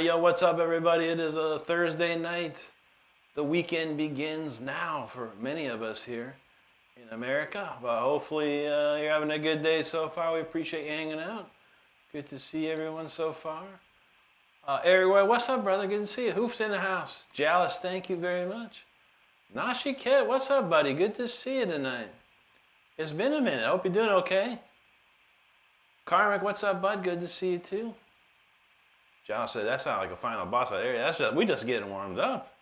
right, yo, what's up, everybody? It is a Thursday night. The weekend begins now for many of us here in America. But hopefully you're having a good day so far. We appreciate you hanging out. Good to see everyone so far. Everywhere, what's up, brother? Good to see you. Hoof's in the house. Jalis, thank you very much. Nashi Ket, what's up, buddy? Good to see you tonight. It's been a minute. I hope you're doing okay. Karmic, what's up, bud? Good to see you too. John said, that sounds like a final boss fight area. We just getting warmed up.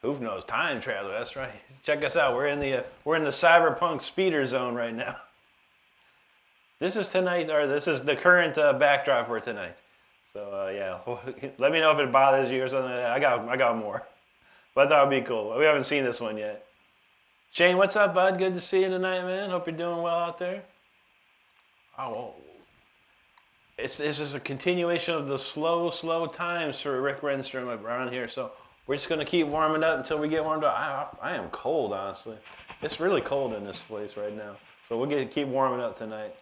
Hoof knows time traveler. That's right. Check us out. We're in the cyberpunk speeder zone right now. This is tonight, or this is the current backdrop for tonight. So yeah, let me know if it bothers you or something like that. I got more, but I thought it'd be cool. We haven't seen this one yet. Shane, what's up, bud? Good to see you tonight, man. Hope you're doing well out there. Oh. It's just a continuation of the slow times for Rick Renstrom around here. So we're just going to keep warming up until we get warmed up. I am cold, honestly. It's really cold in this place right now. So we'll keep warming up tonight.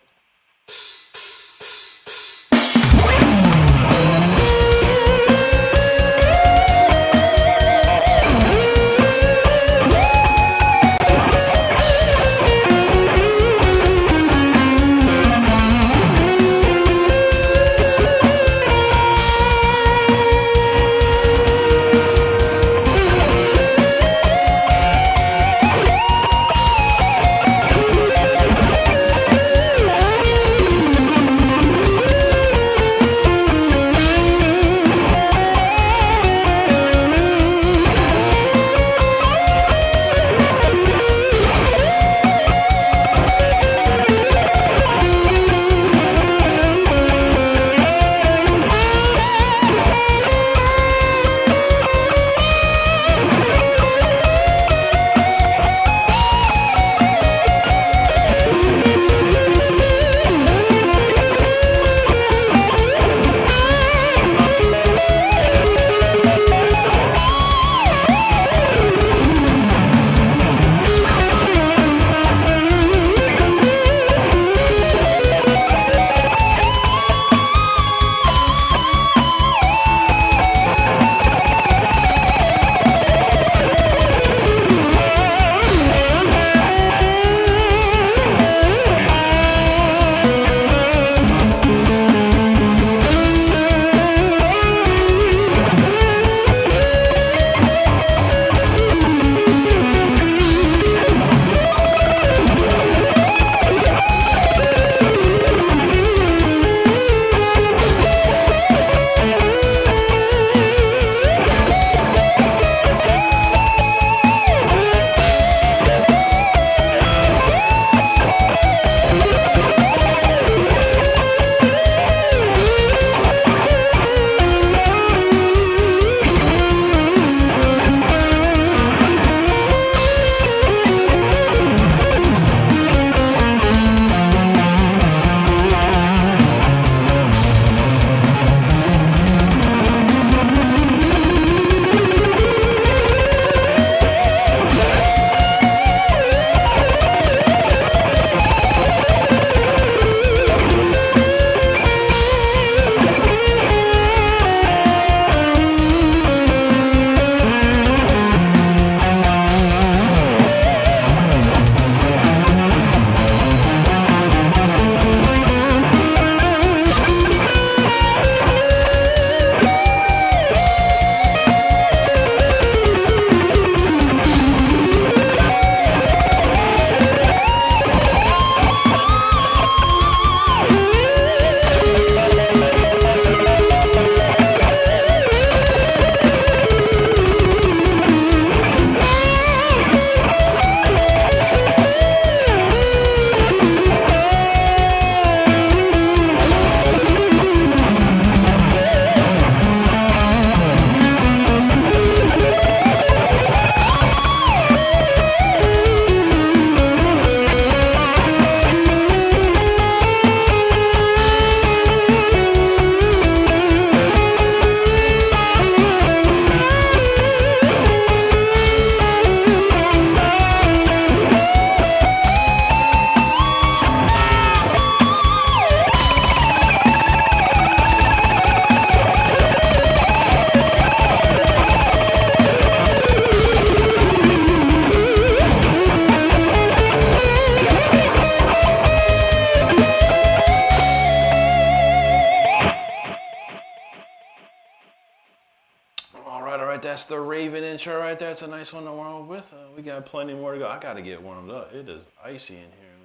That's the Raven intro right there. It's a nice one to warm up with. We got plenty more to go. I gotta get warmed up. It is icy in here,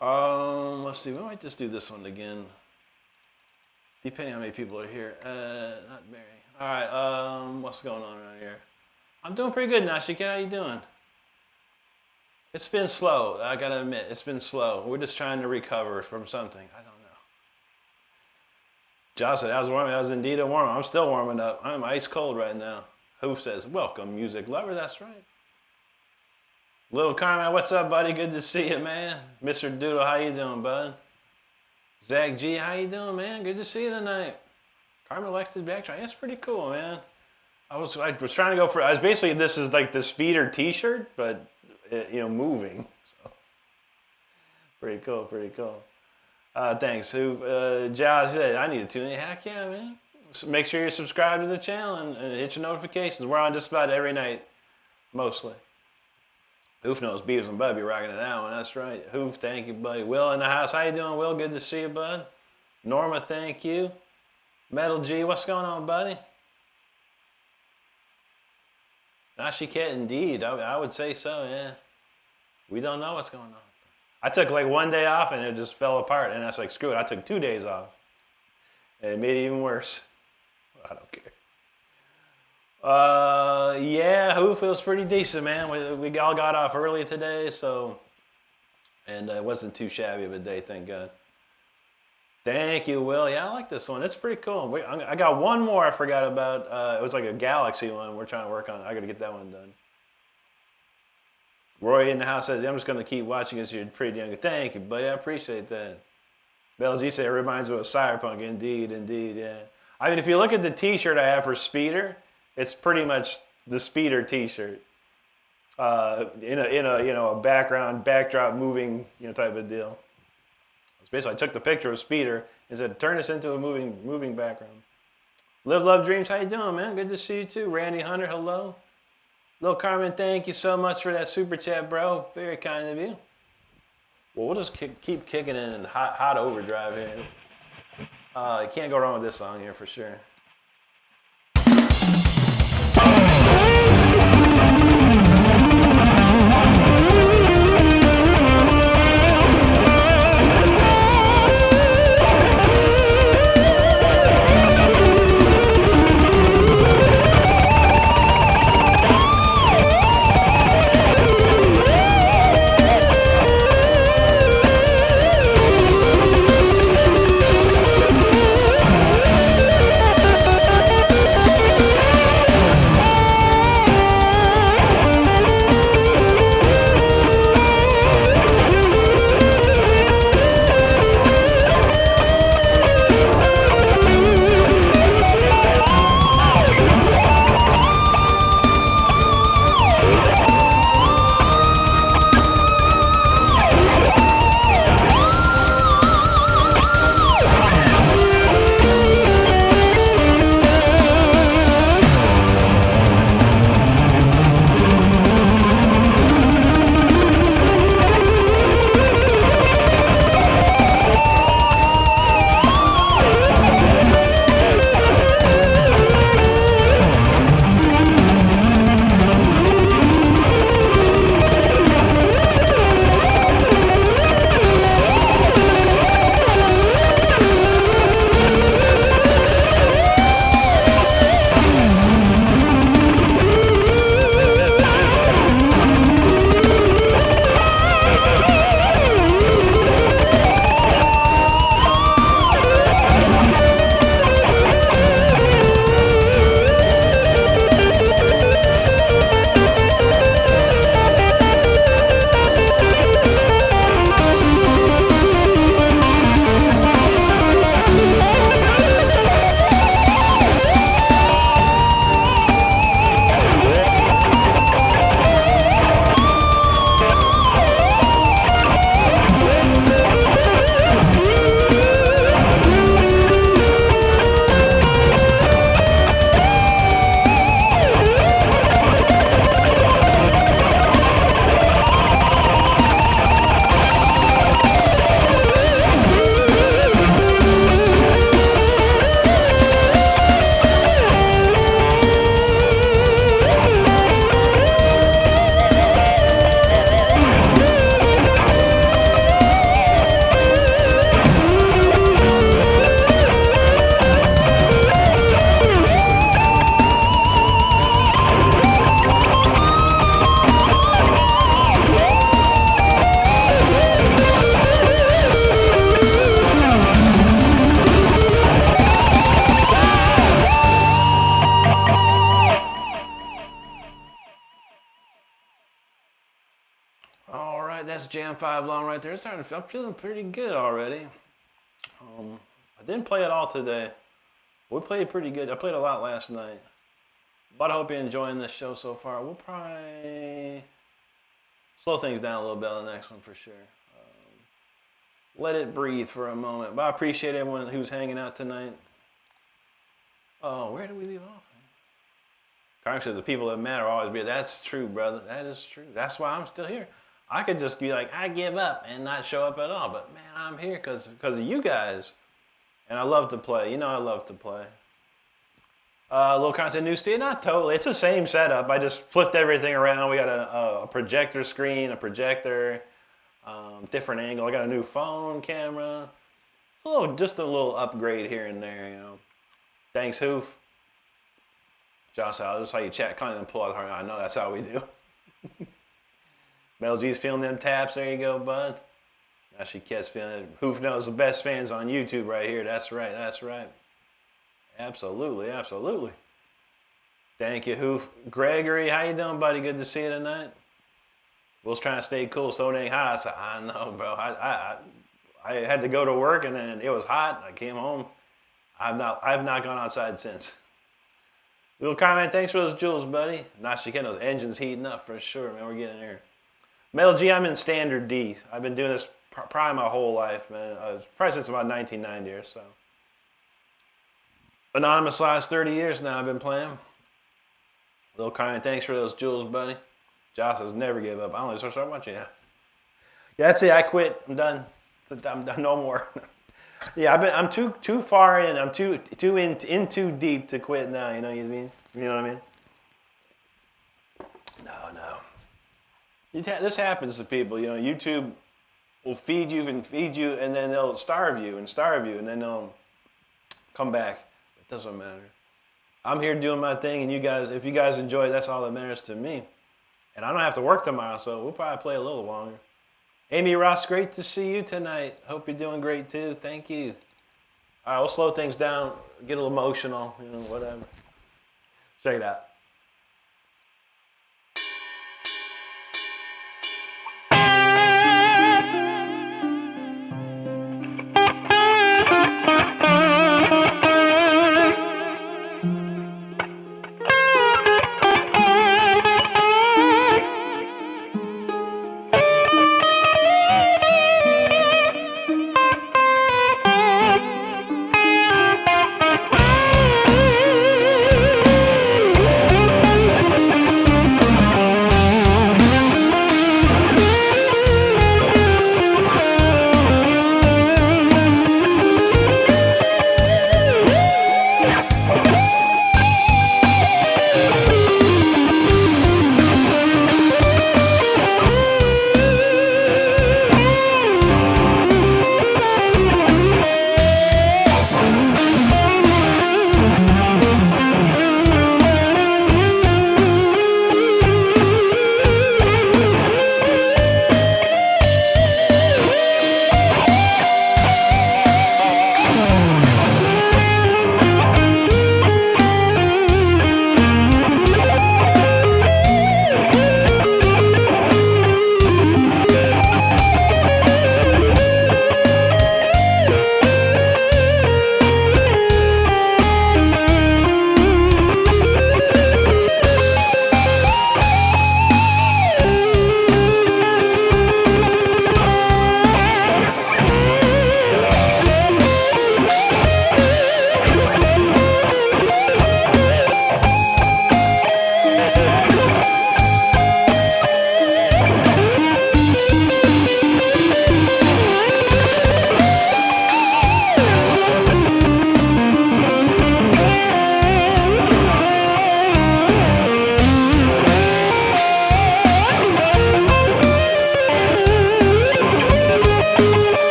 man. Let's see. We might just do this one again, depending on how many people are here. Not Mary. All right. What's going on around here? I'm doing pretty good, Nashika. How you doing? It's been slow. I gotta admit, it's been slow. We're just trying to recover from something. I don't know. Josh said, I was indeed a warm. I'm still warming up. I'm ice cold right now. Hoof says, welcome, music lover. That's right. Little Carmen, what's up, buddy? Good to see you, man. Mr. Doodle, how you doing, bud? Zach G, how you doing, man? Good to see you tonight. Carmen likes the backdrop. That's pretty cool, man. I was trying to go for. Basically, this is like the speeder T-shirt, but moving. So pretty cool, pretty cool. Thanks. Josh said, I need to tune in. Heck yeah, man. So make sure you're subscribed to the channel and hit your notifications. We're on just about every night, mostly. Hoof knows Beavis and Bud be rocking it out one. That's right. Hoof, thank you, buddy. Will in the house. How you doing, Will? Good to see you, bud. Norma, thank you. Metal G, what's going on, buddy? Nashika, indeed. I would say so, yeah. We don't know what's going on. I took like one day off and it just fell apart. And I was like, screw it. I took 2 days off. And it made it even worse. I don't care. Yeah, Who feels pretty decent, man. We all got off early today, so. And it wasn't too shabby of a day, thank God. Thank you, Will. Yeah, I like this one. It's pretty cool. I got one more I forgot about. It was like a Galaxy one we're trying to work on. I got to get that one done. Roy in the house says, I'm just going to keep watching because you're pretty young. Thank you, buddy. I appreciate that. Bell G said, it reminds me of Cyberpunk. Indeed, indeed, yeah. I mean, if you look at the T-shirt I have for Speeder, it's pretty much the Speeder T-shirt. In a backdrop moving, type of deal. Basically, I took the picture of Speeder and said, turn this into a moving background. Live, Love, Dreams, how you doing, man? Good to see you, too. Randy Hunter, hello. Lil Carmen, thank you so much for that super chat, bro. Very kind of you. Well, we'll just keep kicking in hot overdrive here. You can't go wrong with this song here for sure. Jam 5 long right there. I'm feeling pretty good already. I didn't play it all today. We played pretty good. I played a lot last night. But I hope you're enjoying this show so far. We'll probably slow things down a little bit on the next one for sure. Let it breathe for a moment. But I appreciate everyone who's hanging out tonight. Oh, where did we leave off? Carmen says the people that matter always be. That's true, brother. That is true. That's why I'm still here. I could just be like, I give up and not show up at all. But man, I'm here because of you guys. And I love to play. You know I love to play. Little content news to you. Not totally. It's the same setup. I just flipped everything around. We got a projector screen, a projector, different angle. I got a new phone camera. Just a little upgrade here and there, you know. Thanks, Hoof. Josh, that's how you chat, kind of pull out the heart. I know that's how we do. Mel G's feeling them taps. There you go, bud. Now she gets feeling it. Hoof knows the best fans on YouTube right here. That's right. That's right. Absolutely. Absolutely. Thank you, Hoof. Gregory, how you doing, buddy? Good to see you tonight. Will's trying to stay cool so it ain't hot. I said, I know, bro. I had to go to work and then it was hot. I came home. I've not gone outside since. Little comment, thanks for those jewels, buddy. Not she getting those engines heating up for sure, man. We're getting there. Metal G, I'm in standard D. I've been doing this probably my whole life, man. Probably since about 1990 or so. Anonymous last 30 years now I've been playing. Little comment, thanks for those jewels, buddy. Josh says never give up. I only start so much, yeah. Yeah, that's it. I quit. I'm done. I'm done. No more. Yeah, I'm too far in. I'm too in too deep to quit now. You know what I mean? You know what I mean? No. This happens to people. You know, YouTube will feed you, and then they'll starve you, and then they'll come back. It doesn't matter. I'm here doing my thing, and you guys, if you guys enjoy it, that's all that matters to me. And I don't have to work tomorrow, so we'll probably play a little longer. Amy Ross, great to see you tonight. Hope you're doing great too. Thank you. All right, we'll slow things down, get a little emotional, you know, whatever. Check it out.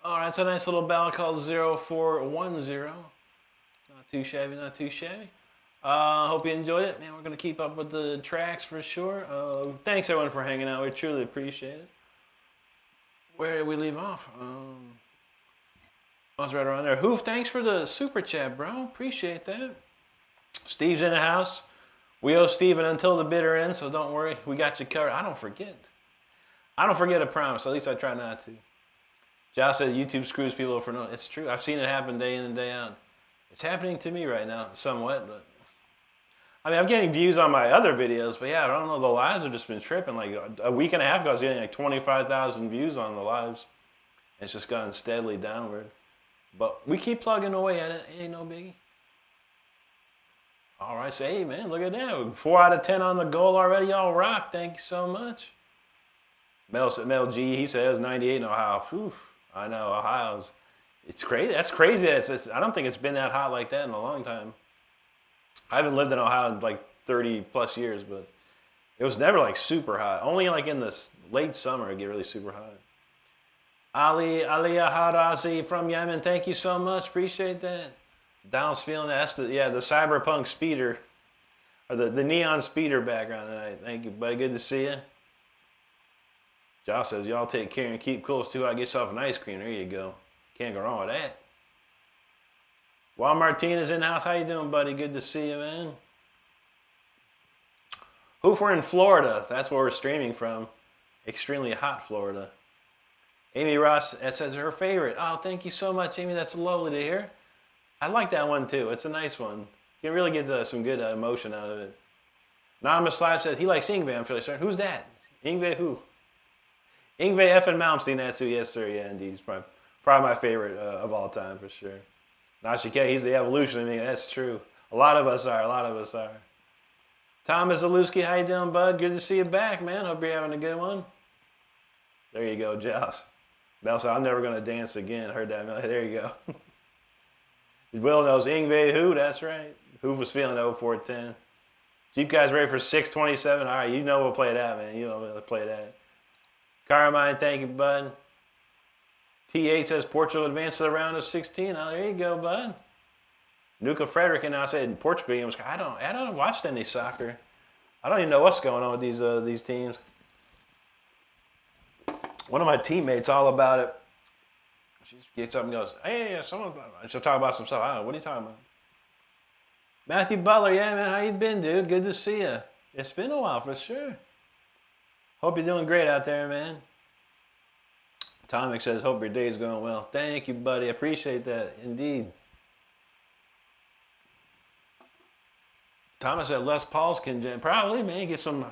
All right, it's a nice little ballad called 0410. Not too shabby, not too shabby. Hope you enjoyed it. Man, we're going to keep up with the tracks for sure. Thanks, everyone, for hanging out. We truly appreciate it. Where did we leave off? I was right around there. Hoof, thanks for the super chat, bro. Appreciate that. Steve's in the house. We owe Steven until the bitter end, so don't worry. We got you covered. I don't forget. I don't forget a promise. At least I try not to. Josh says YouTube screws people for no. It's true. I've seen it happen day in and day out. It's happening to me right now, somewhat. But I mean, I'm getting views on my other videos, but yeah, I don't know. The lives have just been tripping. Like a week and a half ago, I was getting like 25,000 views on the lives. And it's just gone steadily downward. But we keep plugging away at it. Ain't no biggie. All right, say, hey, man, look at that. 4 out of 10 on the goal already. Y'all rock. Thank you so much. Mel G, he says 98 in Ohio. Whew, I know, Ohio's. It's crazy. That's crazy. I don't think it's been that hot like that in a long time. I haven't lived in Ohio in like 30 plus years, but it was never like super hot. Only like in the late summer it get really super hot. Ali Harazi from Yemen, thank you so much. Appreciate that. Donald's feeling that. That's the cyberpunk speeder, or the neon speeder background tonight. Thank you, buddy. Good to see you. Josh says, y'all take care and keep close too. I get yourself an ice cream. There you go. Can't go wrong with that. Juan Martinez in the house. How you doing, buddy? Good to see you, man. Hoof, we're in Florida. That's where we're streaming from. Extremely hot Florida. Amy Ross says her favorite. Oh, thank you so much, Amy. That's lovely to hear. I like that one too. It's a nice one. You can really get some good emotion out of it. Anonymous Live says he likes Ingve. I'm fairly certain. Who's that? Ingve who? Ingve F. and Malmsteen. That's who. Yes, sir. Yeah, indeed. He's probably my favorite of all time for sure. Nashike, he's the evolution of me. That's true. A lot of us are. Thomas Zaluski, how you doing, bud? Good to see you back, man. Hope you're having a good one. There you go, Josh. Mel said, I'm never going to dance again. I heard that. There you go. Will knows Ingve who? That's right. Who was feeling 0410. Jeep guys ready for 627? All right, you know we'll play that, man. You know we'll play that. Carmine, thank you, bud. T8 says Portugal advanced to the round of 16. Oh, there you go, bud. Nuka Frederick and I said Portugal. I don't watch any soccer. I don't even know what's going on with these teams. One of my teammates all about it. She gets up and goes, hey, she'll talk about some stuff. I don't know, what are you talking about? Matthew Butler, yeah, man, how you been, dude? Good to see you. It's been a while for sure. Hope you're doing great out there, man. Tomic says, hope your day's going well. Thank you, buddy. I appreciate that, indeed. Thomas said Les Pauls can probably, man, get some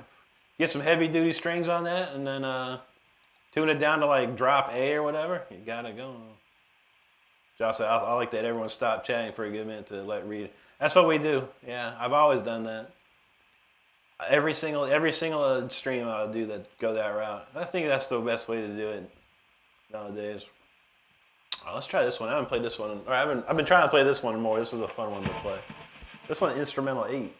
heavy duty strings on that, and then tune it down to like drop A or whatever. You gotta go. Josh said, I like that everyone stopped chatting for a good minute to let read. That's what we do. Yeah, I've always done that. Every single stream I'll do that, go that route. I think that's the best way to do it nowadays. All right, let's try this one. I haven't played this one. Or I've been trying to play this one more. This is a fun one to play. This one, instrumental 8.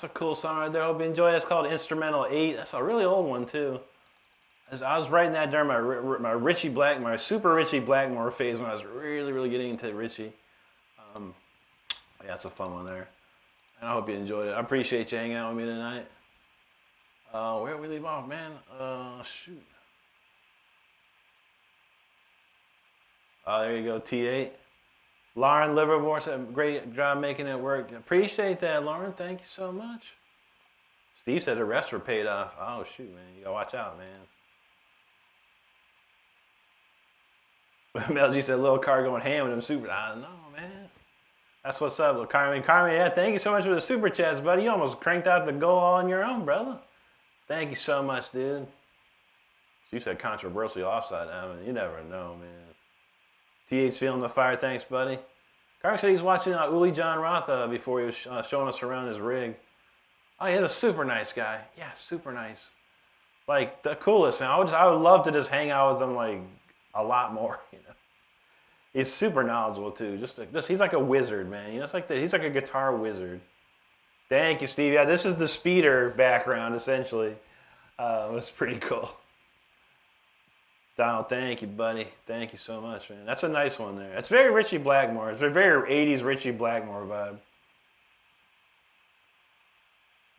That's a cool song right there. Hope you enjoy it. It's called Instrumental 8. That's a really old one, too. I was writing that during my super Richie Blackmore phase when I was really getting into Richie. Yeah, that's a fun one there. And I hope you enjoyed it. I appreciate you hanging out with me tonight. Where did we leave off, man? Shoot. There you go, T8. Lauren Livermore said, great job making it work. Appreciate that, Lauren. Thank you so much. Steve said the refs were paid off. Oh, shoot, man. You gotta watch out, man. Mel G said, little car going ham with them super. I don't know, man. That's what's up, little Carmen. Carmen, yeah, thank you so much for the super chats, buddy. You almost cranked out the goal all on your own, brother. Thank you so much, dude. Steve said controversial offside. I mean, you never know, man. T8's feeling the fire. Thanks, buddy. Carmen said he's watching Uli John Roth before he was showing us around his rig. Oh, he's a super nice guy. Yeah, super nice. Like, the coolest. And I would love to just hang out with him, like, a lot more, you know. He's super knowledgeable, too. He's like a wizard, man. You know, he's like a guitar wizard. Thank you, Steve. Yeah, this is the speeder background, essentially. It was pretty cool. Donald, thank you, buddy. Thank you so much, man. That's a nice one there. It's very Richie Blackmore. It's a very 80s Richie Blackmore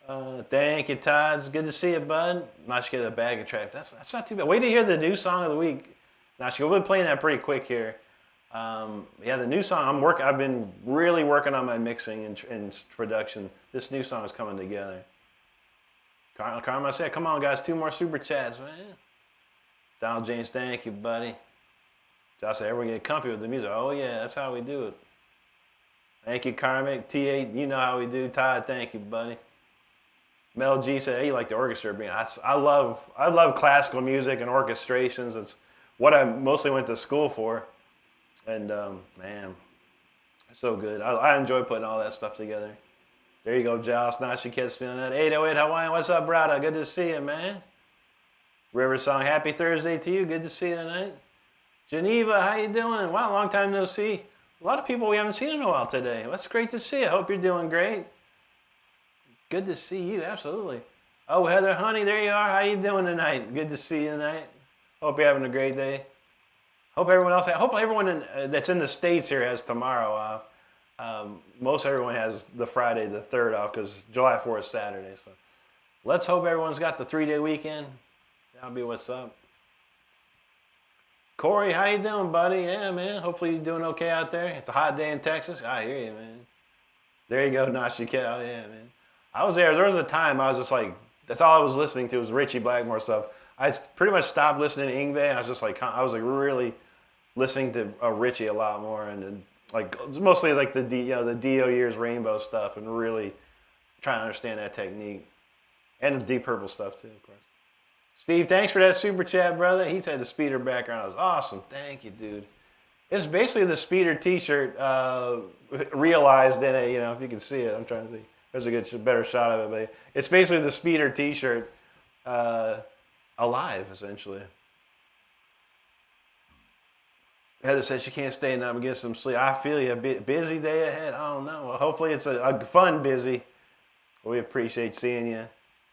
vibe. Thank you, Todd. It's good to see you, bud. Not get a bag of trap. That's not too bad. Wait to hear the new song of the week. We'll be playing that pretty quick here. Yeah, the new song. I've been really working on my mixing and production. This new song is coming together. Carmen, I said, come on, guys. 2 more super chats, man. Donald James, thank you, buddy. Josh said, everyone get comfy with the music. Oh, yeah, that's how we do it. Thank you, Carmick. T8, you know how we do. Todd, thank you, buddy. Mel G said, hey, you like the orchestra being. I love classical music and orchestrations. It's what I mostly went to school for. And, man, it's so good. I enjoy putting all that stuff together. There you go, Josh. Now she gets feeling that. 808 Hawaiian, what's up, brother? Good to see you, man. River Song, happy Thursday to you. Good to see you tonight. Geneva, how you doing? Wow, long time no see. A lot of people we haven't seen in a while today. That's great to see you. Hope you're doing great. Good to see you, absolutely. Oh, Heather, honey, there you are. How you doing tonight? Good to see you tonight. Hope you're having a great day. Hope everyone that's in the States here has tomorrow off. Most everyone has the Friday the 3rd off because July 4th is Saturday. So let's hope everyone's got the 3-day weekend. That'll be what's up. Corey, how you doing, buddy? Yeah, man. Hopefully you're doing okay out there. It's a hot day in Texas. I hear you, man. There you go, Nashi Kid. Oh, yeah, man. I was there. There was a time I was just like, that's all I was listening to was Richie Blackmore stuff. I pretty much stopped listening to Yngwie. I was just like, really listening to Richie a lot more. And like, mostly like the Dio Years Rainbow stuff and really trying to understand that technique. And the Deep Purple stuff, too, of course. Steve, thanks for that super chat, brother. He said the speeder background was awesome. Thank you, dude. It's basically the speeder T-shirt realized in it. You know, if you can see it, I'm trying to see. There's a better shot of it, but it's basically the speeder T-shirt alive, essentially. Heather said she can't stay enough and get some sleep. I feel you. A busy day ahead. I don't know. Well, hopefully it's a fun busy. We appreciate seeing you.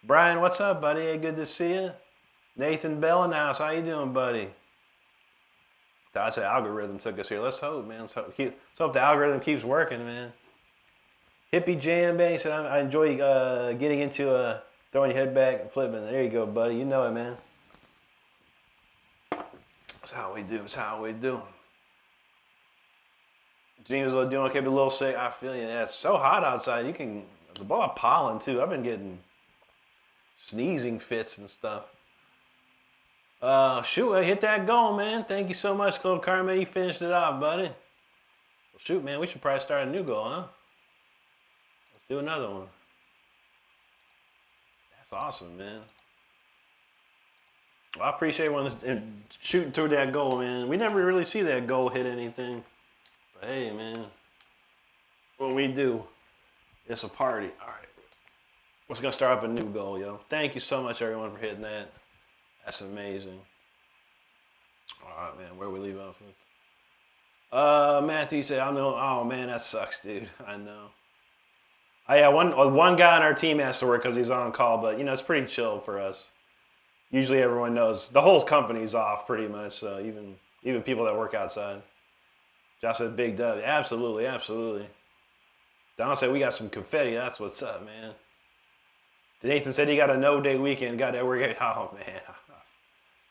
Brian, what's up, buddy? Hey, good to see you. Nathan Bell in the house. How you doing, buddy? Todd said algorithm took us here. Let's hope, man. Let's hope the algorithm keeps working, man. Hippie Jam Bang said, I enjoy getting into throwing your head back and flipping. There you go, buddy. You know it, man. That's how we do. That's how we do. Geneva's doing okay, but a little sick. I feel you. Yeah, it's so hot outside. There's a lot of pollen, too. I've been getting sneezing fits and stuff. Shoot, I hit that goal, man. Thank you so much, Claude Carmen. You finished it off, buddy. Well, shoot, man, we should probably start a new goal, huh? Let's do another one. That's awesome, man. Well, I appreciate everyone shooting through that goal, man. We never really see that goal hit anything. But hey, man, when we do, it's a party. All right. We're going to start up a new goal, yo. Thank you so much, everyone, for hitting that. That's amazing. All right, man. Where we leave off with? Matthew said, oh, man, that sucks, dude. I know. Yeah, one guy on our team has to work because he's on call, but you know it's pretty chill for us. Usually everyone knows the whole company's off pretty much, so even people that work outside. Josh said big dub. Absolutely, absolutely. Don said we got some confetti. That's what's up, man. Nathan said he got a no-day weekend. Got that work. Oh man,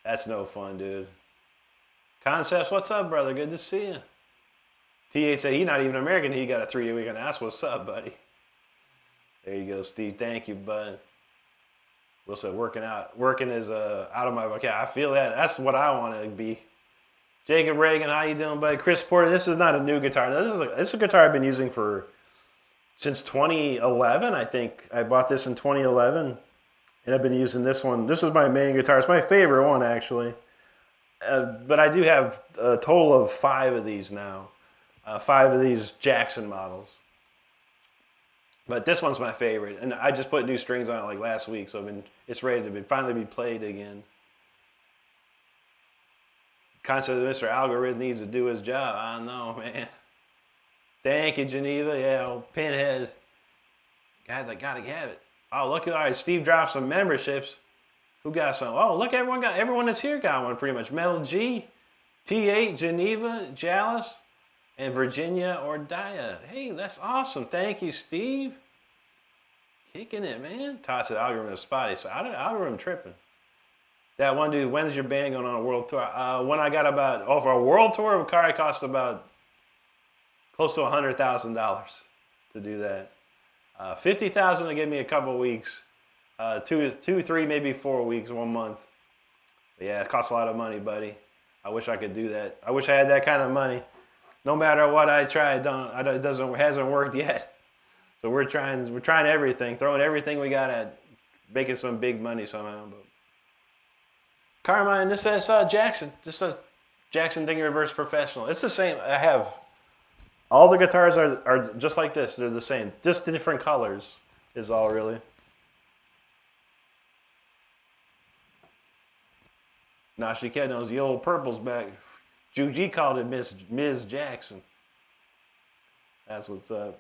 that's no fun, dude. Concepts, what's up, brother? Good to see you. T8 said he's not even American. He got a 3-day weekend. That's what's up, buddy. There you go, Steve. Thank you, bud. Will said working is out of my vocabulary. I feel that. That's what I want to be. Jacob Reagan, how you doing, buddy? Chris Porter, this is not a new guitar. This is a guitar I've been using since 2011. I think I bought this in 2011, and I've been using this one. This is my main guitar. It's my favorite one, actually. But I do have a total of 5 of these now. 5 of these Jackson models. But this one's my favorite, and I just put new strings on it like last week, so it's ready to finally be played again. Concept of Mr. Algorithm needs to do his job. I don't know, man. Thank you, Geneva. Yeah, old Pinhead. God, I gotta have it. Oh, look at all right. Steve dropped some memberships. Who got some? Oh, look, everyone that's here got one pretty much. Metal G, T8, Geneva, Jalis, and Virginia Ordaya. Hey, that's awesome. Thank you, Steve. Kicking it, man. Todd said algorithm is spotty, so algorithm tripping. That one dude, when's your band going on a world tour? When I got for a world tour, the car cost about close to $100,000 to do that. $50,000 to give me a couple weeks. 2, 3, maybe 4 weeks, 1 month. But yeah, it costs a lot of money, buddy. I wish I could do that. I wish I had that kind of money. No matter what I try, it hasn't worked yet. So we're trying everything, throwing everything we got at making some big money somehow. But Carmine, this says Jackson. This says Jackson Dinger Reverse Professional. It's the same. I have all the guitars are just like this. They're the same, just the different colors is all really. Now she knows the old purple's back. Juji called it Ms. Jackson. That's what's up.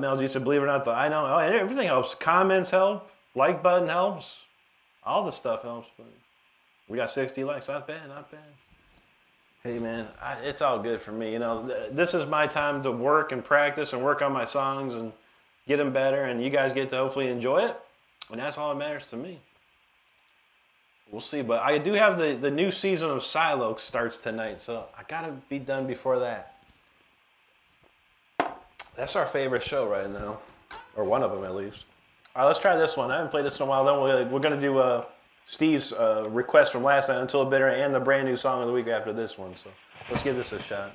Mel G said, believe it or not, I know. Oh, everything helps. Comments help. Like button helps. All the stuff helps. But we got 60 likes. Not bad, not bad. Hey, man, it's all good for me. You know, this is my time to work and practice and work on my songs and get them better. And you guys get to hopefully enjoy it. And that's all that matters to me. We'll see, but I do have the new season of Silo starts tonight, so I gotta be done before that. That's our favorite show right now, or one of them at least. All right, let's try this one. I haven't played this in a while. Then we're gonna do Steve's request from last night, Until Bitter, and the brand new song of the week after this one. So let's give this a shot.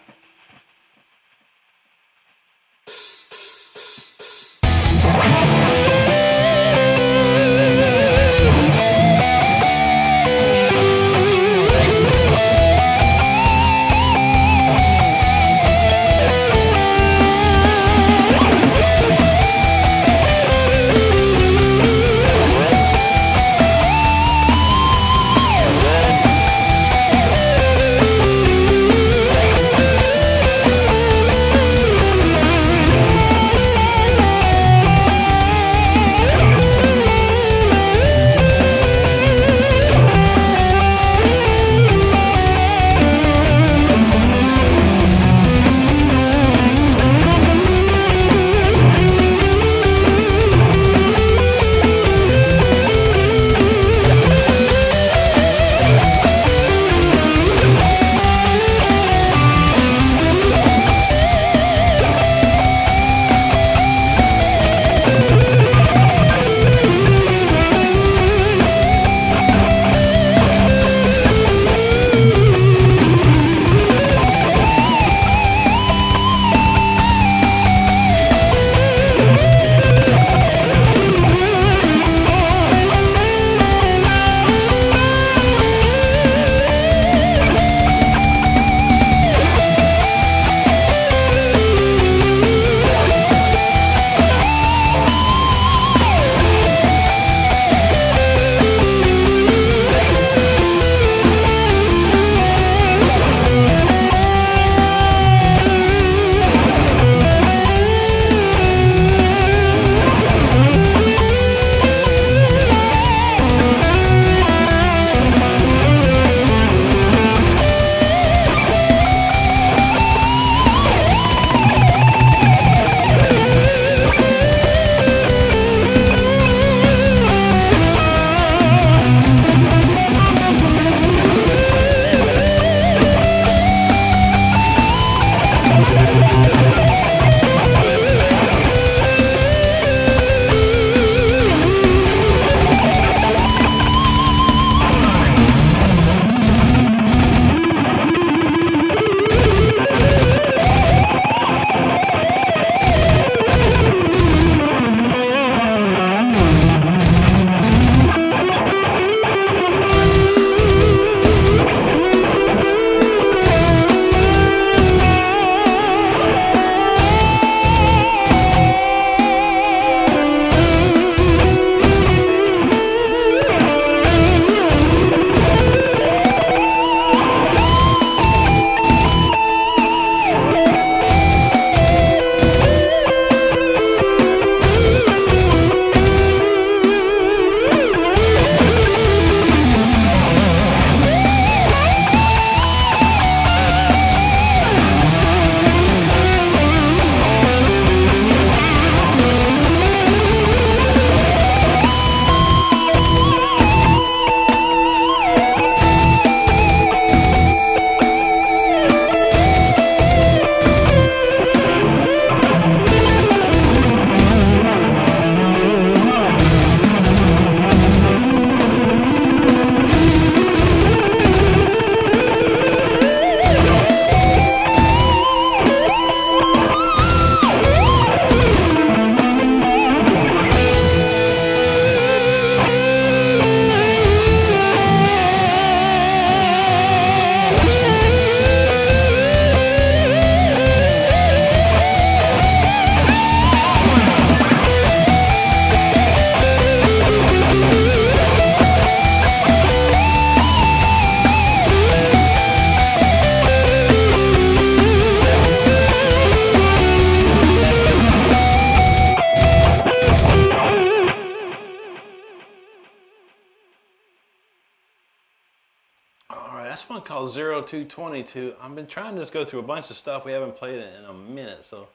That's one called 0222. I've been trying to just go through a bunch of stuff. We haven't played it in a minute, so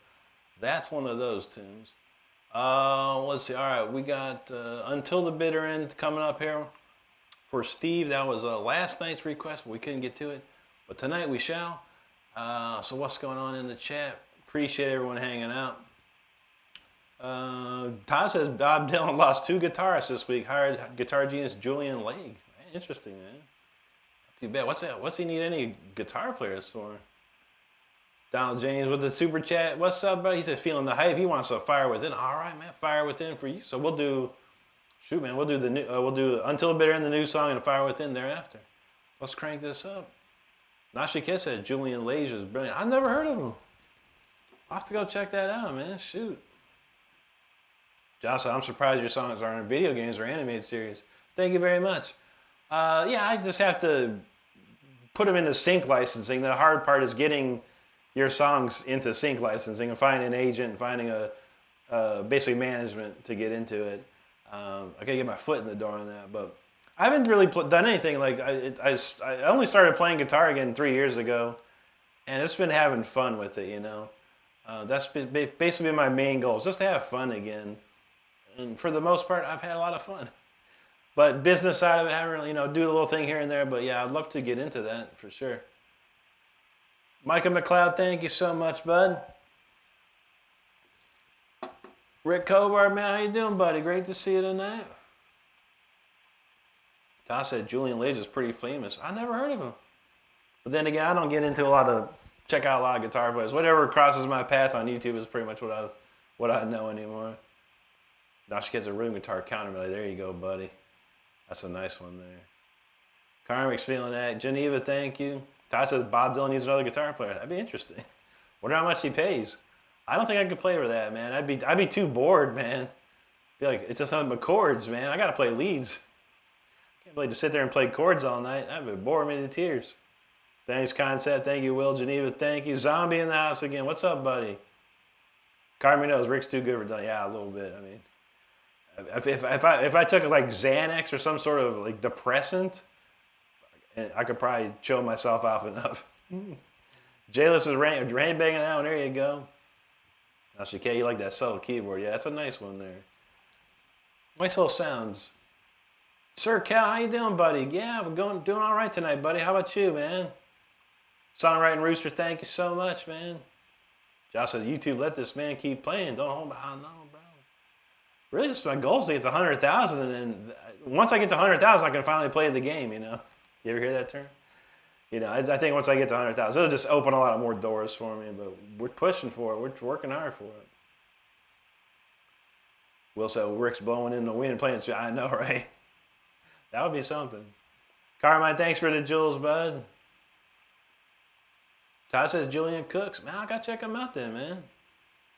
that's one of those tunes. Let's see. All right, we got Until the Bitter End coming up here for Steve. That was last night's request, but we couldn't get to it. But tonight we shall. So what's going on in the chat? Appreciate everyone hanging out. Todd says Bob Dylan lost 2 guitarists this week. Hired guitar genius Julian Lake. Interesting, man. Too bad. What's that? What's he need any guitar players for? Donald James with the super chat. What's up, buddy? He said feeling the hype. He wants a Fire Within. All right, man. Fire Within for you. So we'll do. Shoot, man. We'll do the new. We'll do Until the Bitter End, the new song, and Fire Within thereafter. Let's crank this up. Nasha Kiss said Julian Lage is brilliant. I've never heard of him. I'll have to go check that out, man. Shoot. Josh, I'm surprised your songs aren't in video games or animated series. Thank you very much. Yeah, I just have to put them into sync licensing. The hard part is getting your songs into sync licensing and finding an agent and finding a basically management to get into it. I gotta get my foot in the door on that, but I haven't really done anything. Like I only started playing guitar again 3 years ago, and it's been having fun with it. You know, that's basically been my main goal, is just to have fun again. And for the most part, I've had a lot of fun. But business side of it, I haven't really, do a little thing here and there. But yeah, I'd love to get into that for sure. Micah McLeod, thank you so much, bud. Rick Covart, man, how you doing, buddy? Great to see you tonight. Todd said Julian Lage is pretty famous. I never heard of him. But then again, I don't get into check out a lot of guitar players. Whatever crosses my path on YouTube is pretty much what I know anymore. Now she gets a rhythm guitar countermelody. There you go, buddy. That's a nice one there. Karmic's feeling that. Geneva, thank you. Todd says Bob Dylan needs another guitar player. That'd be interesting. Wonder how much he pays. I don't think I could play for that, man. I'd be too bored, man. Be like, it's just nothing but chords, man. I gotta play leads. Can't really just sit there and play chords all night. That'd bore me to tears. Thanks, Concept. Thank you, Will. Geneva, thank you. Zombie in the house again. What's up, buddy? Carmen knows Rick's too good for Dylan. Yeah, a little bit. I mean, if I took like Xanax or some sort of like depressant, I could probably chill myself off enough. Jayless was rain banging out. There you go. Now, Shakay, you like that subtle keyboard? Yeah, that's a nice one there. Nice little sounds. Sir Cal, how you doing, buddy? Yeah, we're doing all right tonight, buddy. How about you, man? Songwriting Rooster, thank you so much, man. Josh says, YouTube, let this man keep playing. Don't hold back. I know, bro. Really, just my goal is to get to 100,000, and then once I get to 100,000, I can finally play the game, You ever hear that term? I think once I get to 100,000, it'll just open a lot more doors for me, but we're pushing for it. We're working hard for it. Will said, Rick's blowing in the wind playing. I know, right? That would be something. Carmine, thanks for the jewels, bud. Todd says Julian Cooks. Man, I got to check him out then, man.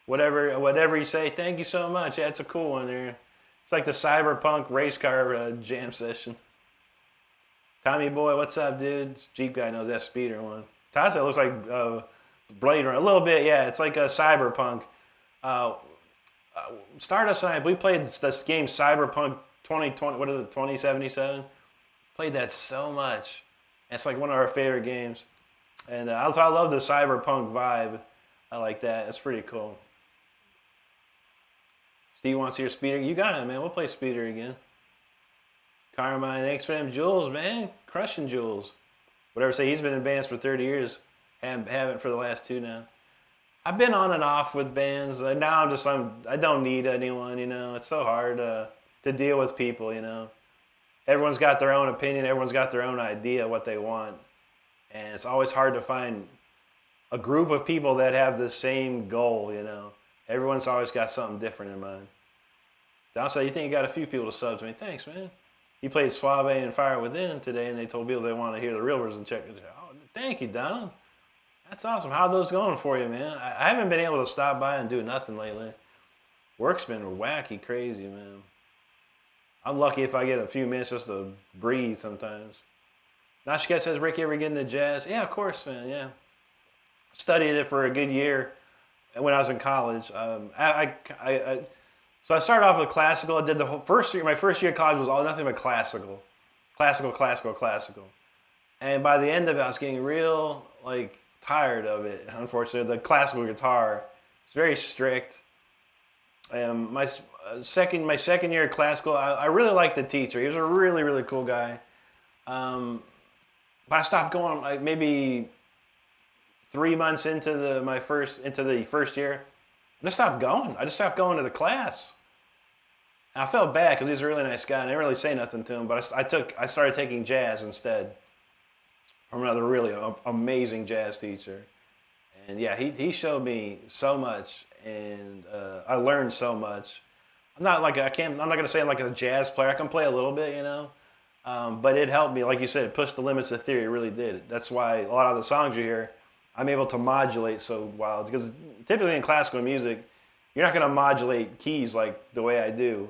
Whatever you say, thank you so much. Yeah, it's a cool one there. It's like the cyberpunk race car jam session. Tommy boy, what's up, dude? This Jeep guy knows that speeder one. Todd said it looks like Blade Runner. A little bit, yeah. It's like a cyberpunk. Stardust and I, we played this game Cyberpunk 2020, 2077? Played that so much. It's like one of our favorite games. And I love the cyberpunk vibe. I like that. It's pretty cool. Steve wants to hear Speeder. You got it, man. We'll play Speeder again. Carmine, thanks for them jewels, man. Crushing jewels. Whatever say, he's been in bands for 30 years. Haven't for the last 2 now. I've been on and off with bands. Now I don't need anyone, It's so hard to deal with people, Everyone's got their own opinion. Everyone's got their own idea of what they want. And it's always hard to find a group of people that have the same goal, Everyone's always got something different in mind. Downside, you think you got a few people to sub to me. Thanks, man. He played Suave and Fire Within today, and they told people they want to hear the real version. Check it out. Oh, thank you, Don. That's awesome. How are those going for you, man? I haven't been able to stop by and do nothing lately. Work's been wacky, crazy, man. I'm lucky if I get a few minutes just to breathe sometimes. Nashika says, Rick, you ever get into jazz? Yeah, of course, man, yeah. Studied it for a good year when I was in college. So I started off with classical. I did the whole first year. My first year of college was all nothing but classical. Classical. And by the end of it, I was getting real like tired of it. Unfortunately, the classical guitar is very strict. My second year of classical, I really liked the teacher. He was a really really cool guy. But I stopped going like maybe 3 months into the first year. I just stopped going. I just stopped going to the class. And I felt bad because he was a really nice guy. And I didn't really say nothing to him, but I started taking jazz instead from another really amazing jazz teacher. And yeah, he showed me so much, and I learned so much. I'm not gonna say I'm like a jazz player. I can play a little bit, but it helped me, like you said, push the limits of theory. It really did. That's why a lot of the songs you hear, I'm able to modulate so well. Because typically in classical music, you're not gonna modulate keys like the way I do,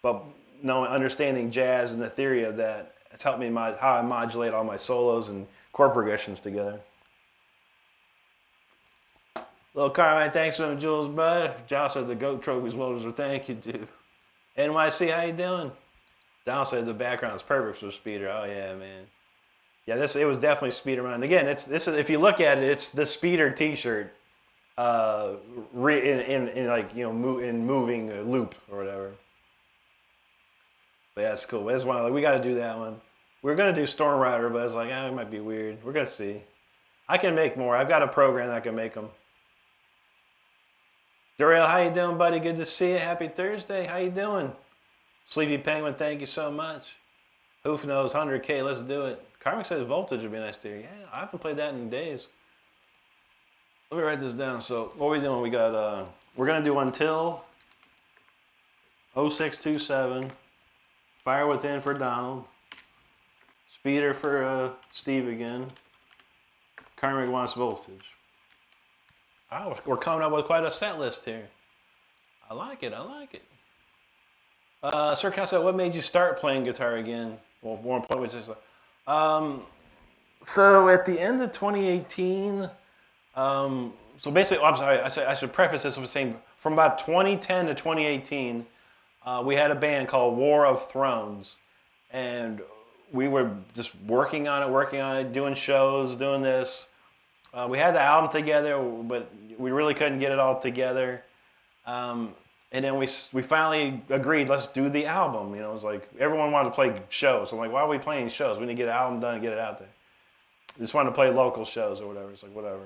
but understanding jazz and the theory of that, it's helped me how I modulate all my solos and chord progressions together. Little Carmine, thanks for them jewels, bud. Josh said the GOAT trophies well deserved. Thank you, dude. NYC, how you doing? Donald said the background is perfect for Speeder. Oh yeah, man. Yeah, it was definitely Speeder Run. Again, this is if you look at it, it's the Speeder T-shirt, in moving loop or whatever. But yeah, it's cool. That's one. We got to do that one. We were gonna do Storm Rider, but it's like, it might be weird. We're gonna see. I can make more. I've got a program that can make them. Duriel, how you doing, buddy? Good to see you. Happy Thursday. How you doing? Sleepy Penguin, thank you so much. Hoof knows 100K. Let's do it. Carmick says Voltage would be nice to hear. Yeah, I haven't played that in days. Let me write this down. So what are we doing? We got we're gonna do Until 0627. Fire Within for Donald. Speeder for Steve again. Carmick wants Voltage. Oh, we're coming up with quite a set list here. I like it. Sir Casa, what made you start playing guitar again? Well, more importantly, so at the end of 2018, so basically, I'm sorry, I should preface this with saying from about 2010 to 2018, we had a band called War of Thrones, and we were just working on it, doing shows, doing this. We had the album together, but we really couldn't get it all together. And then we finally agreed, let's do the album. It was like everyone wanted to play shows. I'm like, why are we playing shows? We need to get an album done and get it out there. We just wanted to play local shows or whatever. It's like, whatever.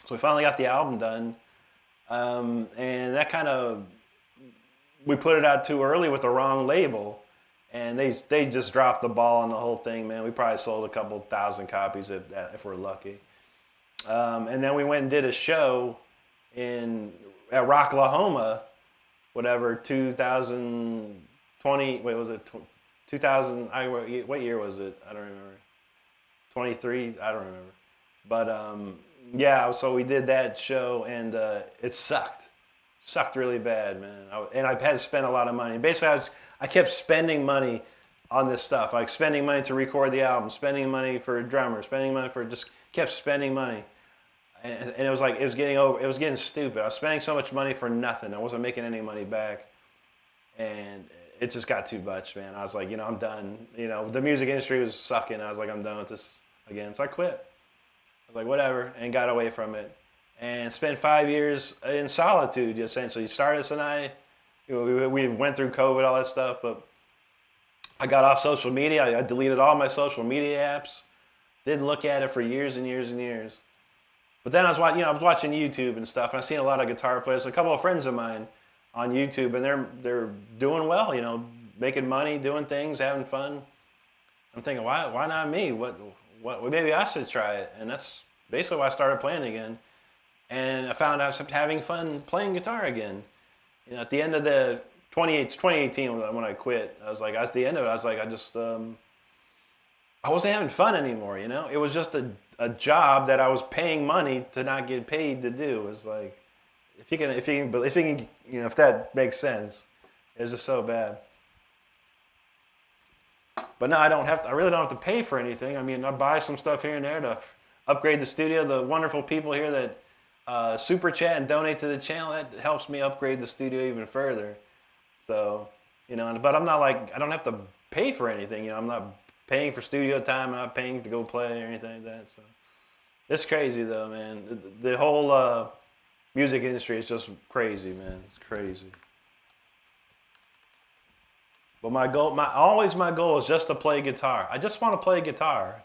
So we finally got the album done. And that kind of, we put it out too early with the wrong label. And they just dropped the ball on the whole thing, man. We probably sold a couple thousand copies if we're lucky. And then we went and did a show at Rocklahoma, whatever, 2020, wait, was it 2000, what year was it? I don't remember. 23, I don't remember. But yeah, so we did that show, and it sucked. Sucked really bad, man. And I had to spend a lot of money. Basically, I kept spending money on this stuff, like spending money to record the album, spending money for a drummer, spending money just kept spending money. And it was like, it was getting stupid. I was spending so much money for nothing. I wasn't making any money back. And it just got too much, man. I was like, I'm done. The music industry was sucking. I was like, I'm done with this again. So I quit. I was like, whatever, and got away from it. And spent 5 years in solitude, essentially. Stardust and I, we went through COVID, all that stuff, but I got off social media. I deleted all my social media apps. Didn't look at it for years and years and years. But then I was watching YouTube and stuff, and I seen a lot of guitar players. A couple of friends of mine on YouTube, and they're doing well, making money, doing things, having fun. I'm thinking, why not me? What maybe I should try it. And that's basically why I started playing again. And I found I was having fun playing guitar again. At the end of the 2018 when I quit, I was like, at the end of it, I was like, I wasn't having fun anymore. It was just a job that I was paying money to not get paid to do. It was like, if that makes sense, it was just so bad. But now I really don't have to pay for anything. I mean, I buy some stuff here and there to upgrade the studio. The wonderful people here that super chat and donate to the channel, that helps me upgrade the studio even further. So, but I'm not like, I don't have to pay for anything. I'm not paying for studio time, not paying to go play or anything like that. So it's crazy though, man. The whole music industry is just crazy, man. It's crazy. But my goal is just to play guitar. I just want to play guitar.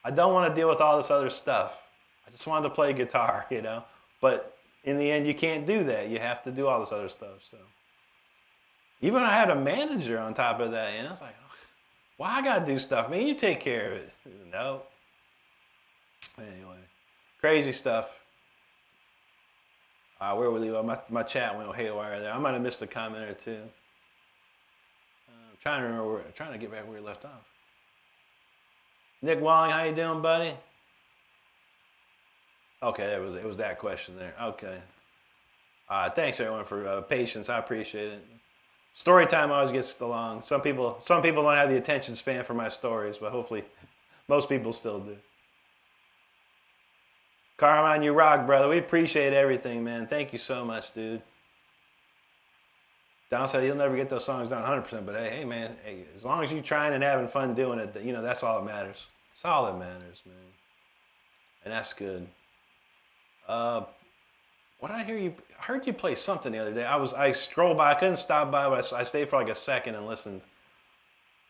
I don't want to deal with all this other stuff. I just wanted to play guitar, you know. But in the end, you can't do that. You have to do all this other stuff. So even I had a manager on top of that, and I was like, oh, why I gotta do stuff, man? You take care of it. No. Anyway, crazy stuff. Where were we? My chat went haywire there. I might have missed a comment or two. I'm trying to remember. I'm trying to get back where we left off. Nick Walling, how you doing, buddy? Okay, it was that question there. Okay. Thanks everyone for patience. I appreciate it. Story time always gets long. Some people don't have the attention span for my stories, but hopefully most people still do. Carmine, you rock, brother. We appreciate everything, man. Thank you so much, dude. Don said you'll never get those songs down 100%, but hey, man, hey, as long as you're trying and having fun doing it, you know, that's all that matters. That's all that matters, man. And that's good. What did I hear you? I heard you play something the other day. I scrolled by. I couldn't stop by, but I stayed for like a second and listened.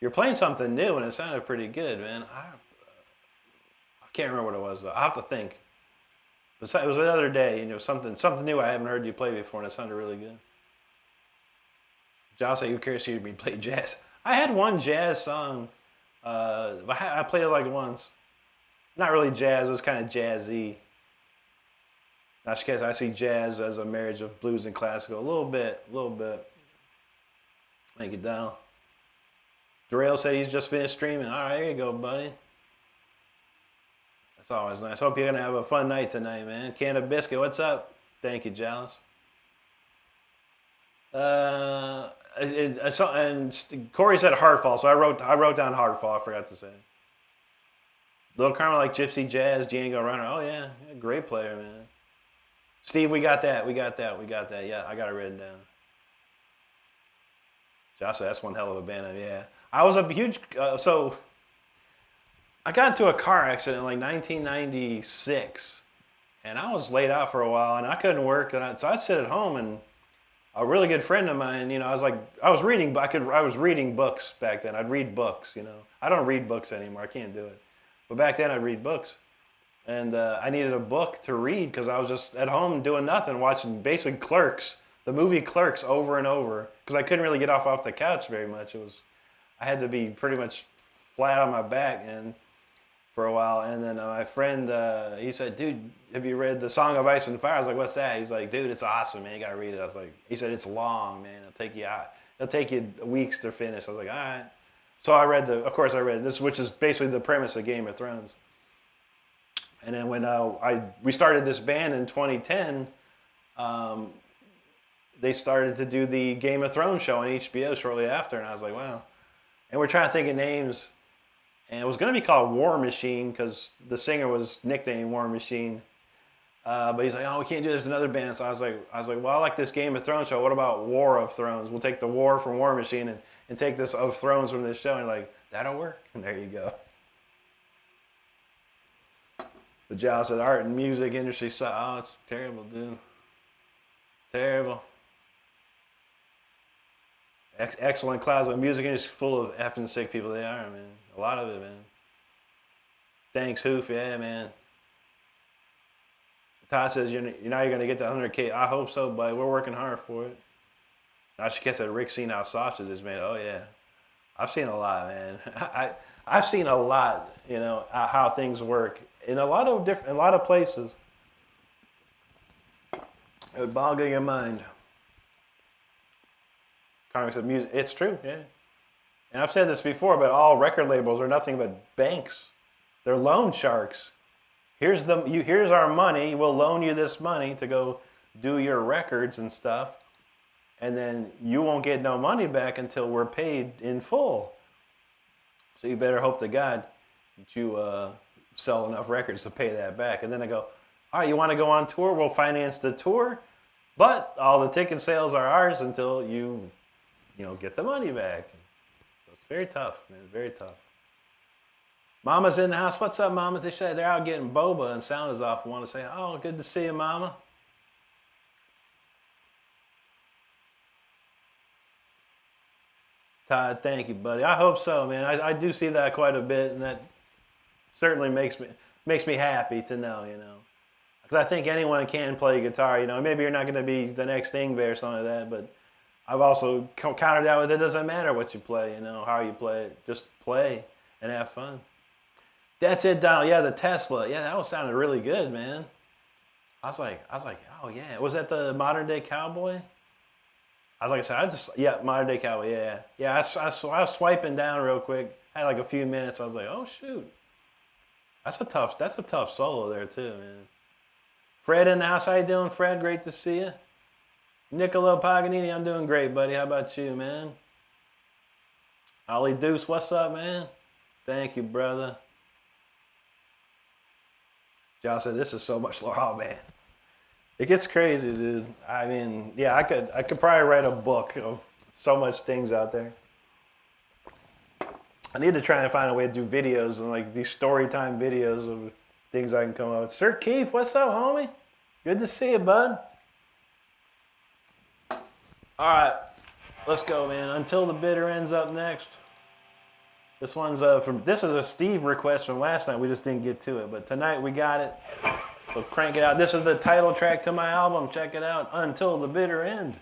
You're playing something new, and it sounded pretty good, man. I can't remember what it was though. I have to think. But it was the other day, you know, something new I haven't heard you play before, and it sounded really good. Josh said you were curious to hear me play jazz. I had one jazz song. I played it like once. Not really jazz. It was kind of jazzy. I see jazz as a marriage of blues and classical. A little bit. Thank you, Donald. Darrell said he's just finished streaming. All right, here you go, buddy. That's always nice. Hope you're going to have a fun night tonight, man. Can of Biscuit, what's up? Thank you, Jalis. And Corey said Heartfall, so I wrote down Heartfall. I forgot to say. Little Karma like Gypsy Jazz, Django Runner. Oh, yeah. Great player, man. Steve, we got that. Yeah, I got it written down. Josh said that's one hell of a band. Yeah. I was a huge... so, I got into a car accident in like 1996. And I was laid out for a while, and I couldn't work. So I'd sit at home, and a really good friend of mine, you know, I was reading books back then. I'd read books, you know. I don't read books anymore. I can't do it. But back then, I'd read books. And I needed a book to read because I was just at home doing nothing, watching basically Clerks, the movie Clerks, over and over. Because I couldn't really get off the couch very much. I had to be pretty much flat on my back and for a while. And then my friend, he said, dude, have you read The Song of Ice and Fire? I was like, what's that? He's like, dude, it's awesome, man. You got to read it. He said, it's long, man. It'll take you weeks to finish. I was like, all right. So I read this, which is basically the premise of Game of Thrones. And then when we started this band in 2010, they started to do the Game of Thrones show on HBO shortly after, and I was like, wow. And we're trying to think of names, and it was going to be called War Machine because the singer was nicknamed War Machine. But he's like, oh, we can't do this. Another band. So I was like, well, I like this Game of Thrones show. What about War of Thrones? We'll take the War from War Machine and take this of Thrones from this show. And like, that'll work. And there you go. The Giles said, art and music industry. Oh, it's terrible, dude. Terrible. Excellent clouds. The music industry full of effing sick people. They are, man. A lot of it, man. Thanks, Hoof. Yeah, man. Todd says, you're going to get to 100K. I hope so, but we're working hard for it. I should guess that Rick's seen how sausages, man. Oh, yeah. I've seen a lot, man. I've seen a lot, you know, how things work in a lot of places. It would boggle your mind. Carmen said, music. It's true, yeah. And I've said this before, but all record labels are nothing but banks. They're loan sharks. Here's our money. We'll loan you this money to go do your records and stuff, and then you won't get no money back until we're paid in full. So you better hope to God that you sell enough records to pay that back. And then they go, all right, you want to go on tour? We'll finance the tour, but all the ticket sales are ours until you get the money back. So it's very tough, man. Very tough. Mama's in the house. What's up, Mama? They say they're out getting boba and sound is off. I want to say, oh, good to see you, Mama. Todd, thank you, buddy. I hope so, man. I do see that quite a bit, and that certainly makes me happy to know, you know. Because I think anyone can play guitar, you know. Maybe you're not going to be the next Ingve or something like that, but I've also countered that with it doesn't matter what you play, you know, how you play it. Just play and have fun. That's it, Donald. Yeah, the Tesla. Yeah, that was sounded really good, man. I was like, oh yeah. Was that the Modern Day Cowboy? I said, yeah, Modern Day Cowboy, yeah. I was swiping down real quick. Had like a few minutes. I was like, oh shoot. That's a tough solo there too, man. Fred in the house, how you doing, Fred? Great to see you. Niccolo Paganini, I'm doing great, buddy. How about you, man? Ollie Deuce, what's up, man? Thank you, brother. Josh said, this is so much lore. Oh, man. It gets crazy, dude. I mean, yeah, I could probably write a book of so much things out there. I need to try and find a way to do videos and like these story time videos of things I can come up with. Sir Keith, what's up, homie? Good to see you, bud. All right, let's go, man. Until the Bitter End's up next. This one's this is a Steve request from last night. We just didn't get to it, but tonight we got it. So crank it out. This is the title track to my album. Check it out. Until the Bitter End.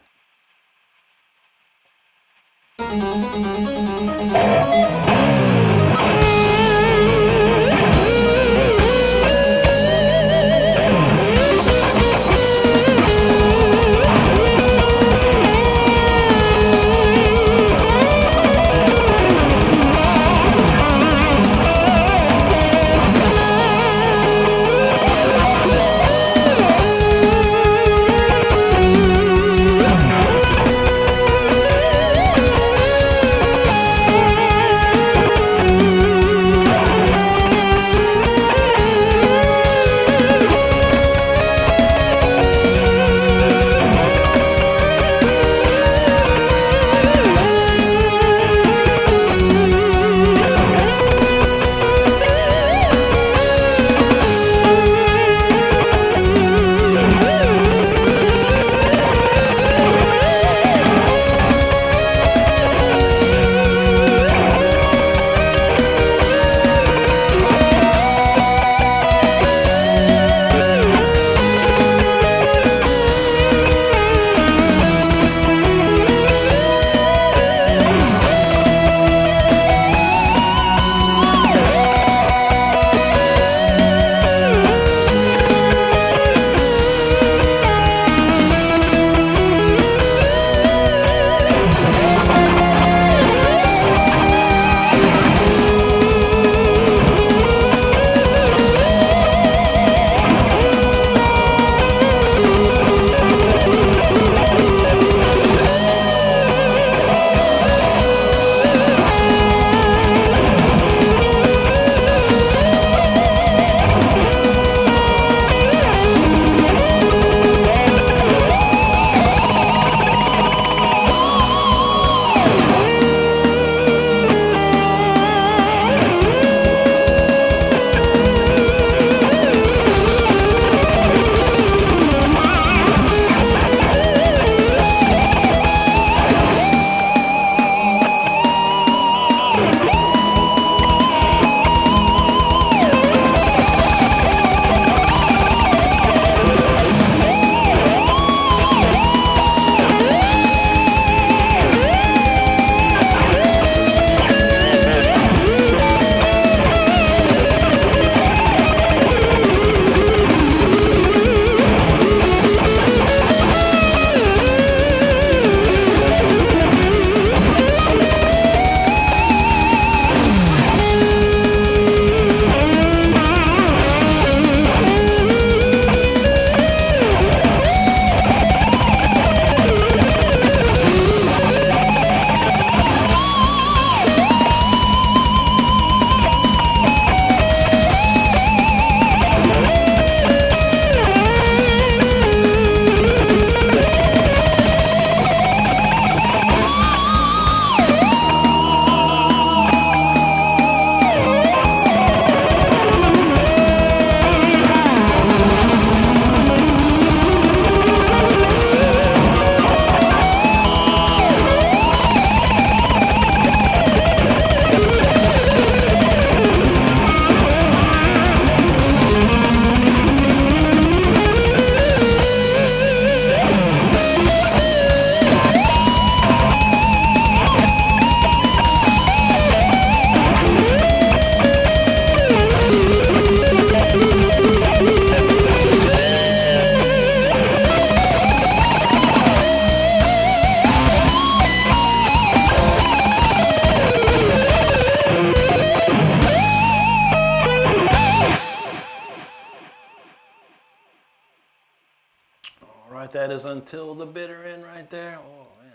right, that is Until the Bitter End right there. Oh, man.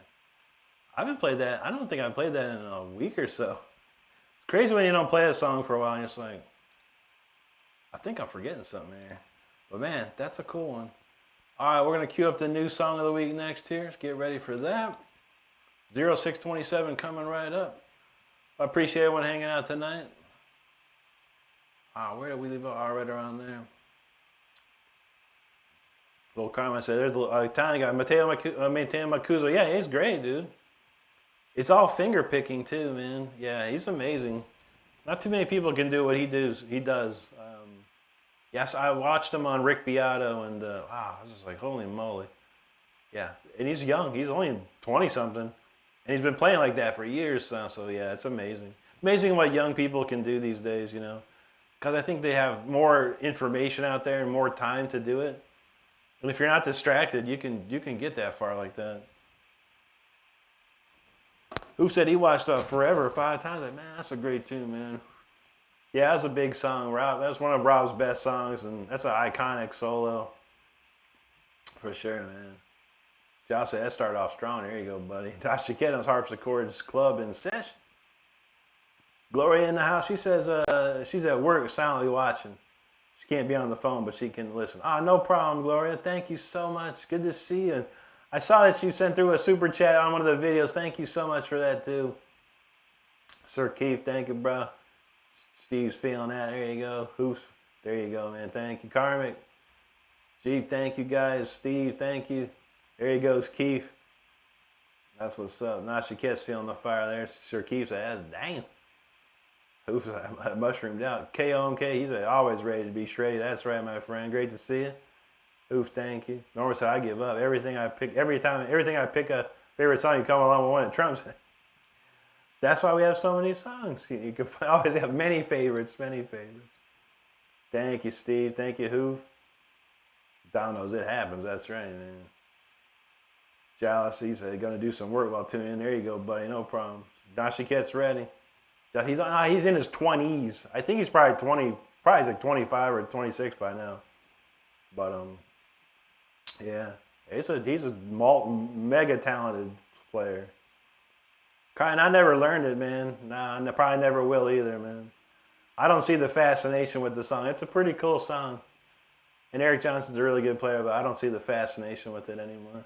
I haven't played that. I don't think I played that in a week or so. It's crazy when you don't play a song for a while and you're just like, I think I'm forgetting something here. But man, that's a cool one. All right, we're going to cue up the new song of the week next here. Let's get ready for that. 0627 coming right up. I appreciate everyone hanging out tonight. Where did we leave it? Right around there. Little comment said, there's a tiny guy, Mateo Macuso. Yeah, he's great, dude. It's all finger picking too, man. Yeah, he's amazing. Not too many people can do what he does. Yes, I watched him on Rick Beato, and I was just like, holy moly. Yeah, and he's young. He's only 20-something, and he's been playing like that for years now. So yeah, it's amazing. Amazing what young people can do these days, you know, because I think they have more information out there and more time to do it. And if you're not distracted, you can get that far like that. Who said he watched Forever 5 times? Like, man, that's a great tune, man. Yeah, that's a big song. Rob, that's one of Rob's best songs, and that's an iconic solo. For sure, man. Josh said that started off strong. There you go, buddy. Josh Chiquetto's Harpsichords Club in session. Gloria in the house. She says she's at work silently watching. She can't be on the phone, but she can listen. No problem, Gloria. Thank you so much. Good to see you. I saw that you sent through a super chat on one of the videos. Thank you so much for that, too. Sir Keith, thank you, bro. Steve's feeling that. There you go. Hoof. There you go, man. Thank you. Karmic. Jeep, thank you, guys. Steve, thank you. There he goes, Keith. That's what's up. Nashiquette's feeling the fire there. Sir Keith said, damn. Hoof, I mushroomed out. KOMK, he's always ready to be shredded. That's right, my friend. Great to see you. Oof, thank you. Norma said, I give up. Everything I pick a favorite song, you come along with one that trumps it. That's why we have so many songs. You can always have many favorites, many favorites. Thank you, Steve. Thank you, Hoof. Dominoes, it happens. That's right, man. Jealous, he said, going to do some work while tuning in. There you go, buddy. No problem. Nashiquette's ready. He's in his 20s. I think he's probably like 25 or 26 by now. But yeah, he's a mega talented player. And I never learned it, man. Nah, I probably never will either, man. I don't see the fascination with the song. It's a pretty cool song. And Eric Johnson's a really good player, but I don't see the fascination with it anymore.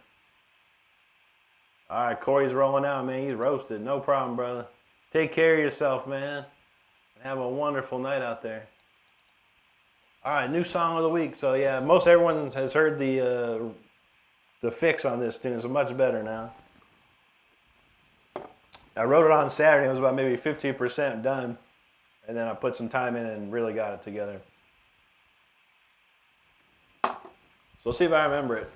All right, Corey's rolling out, man. He's roasted. No problem, brother. Take care of yourself, man. And have a wonderful night out there. All right, new song of the week. So yeah, most everyone has heard the fix on this tune. It's much better now. I wrote it on Saturday. It was about maybe 15% done, and then I put some time in and really got it together. So let's see if I remember it.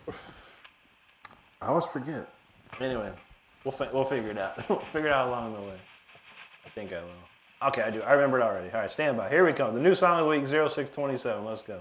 I always forget. Anyway, we'll figure it out. We'll figure it out along the way. I think I will. Okay, I do. I remember it already. All right, stand by. Here we go. The new song of the week, 0627. Let's go.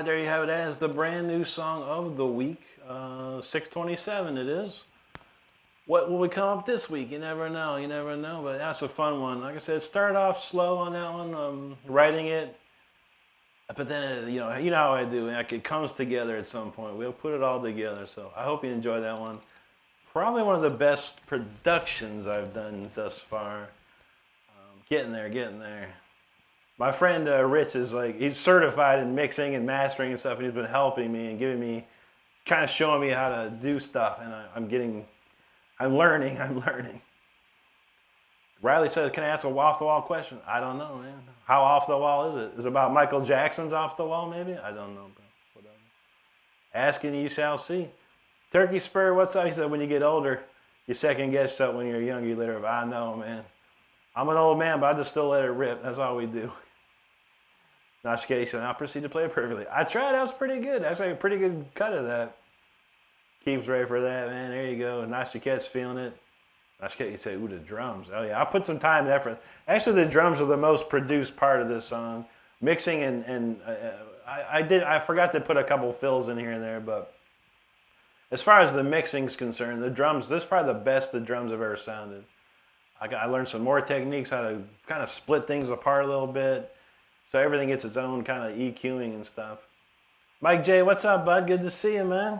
right, there you have it. That is the brand new song of the week. 627 it is. What will we come up this week? You never know. You never know. But that's a fun one. Like I said, start off slow on that one. Writing it, but then you know how I do. Like it comes together at some point. We'll put it all together. So I hope you enjoy that one. Probably one of the best productions I've done thus far. Getting there. My friend Rich is like, he's certified in mixing and mastering and stuff, and he's been helping me and giving me, kind of showing me how to do stuff, and I'm learning. Riley says, can I ask a off-the-wall question? I don't know, man. How off the wall is it? Is it about Michael Jackson's off the wall, maybe? I don't know, but whatever. Asking, you shall see. Turkey Spur, what's up? He said, when you get older, you second guess stuff. When you're young, you let it rip. I know, man. I'm an old man, but I just still let it rip. That's all we do. Nashikeisha, I'll proceed to play it perfectly. I tried. That was pretty good. That's like a pretty good cut of that. Keeps ready for that, man. There you go. Nashike's feeling it. Nashike, you say, ooh, the drums. Oh, yeah. I put some time and effort. Actually, the drums are the most produced part of this song. Mixing and I forgot to put a couple fills in here and there, but as far as the mixing's concerned, the drums, this is probably the best the drums have ever sounded. I learned some more techniques, how to kind of split things apart a little bit, so everything gets its own kind of EQing and stuff. Mike J, what's up, bud? Good to see you, man.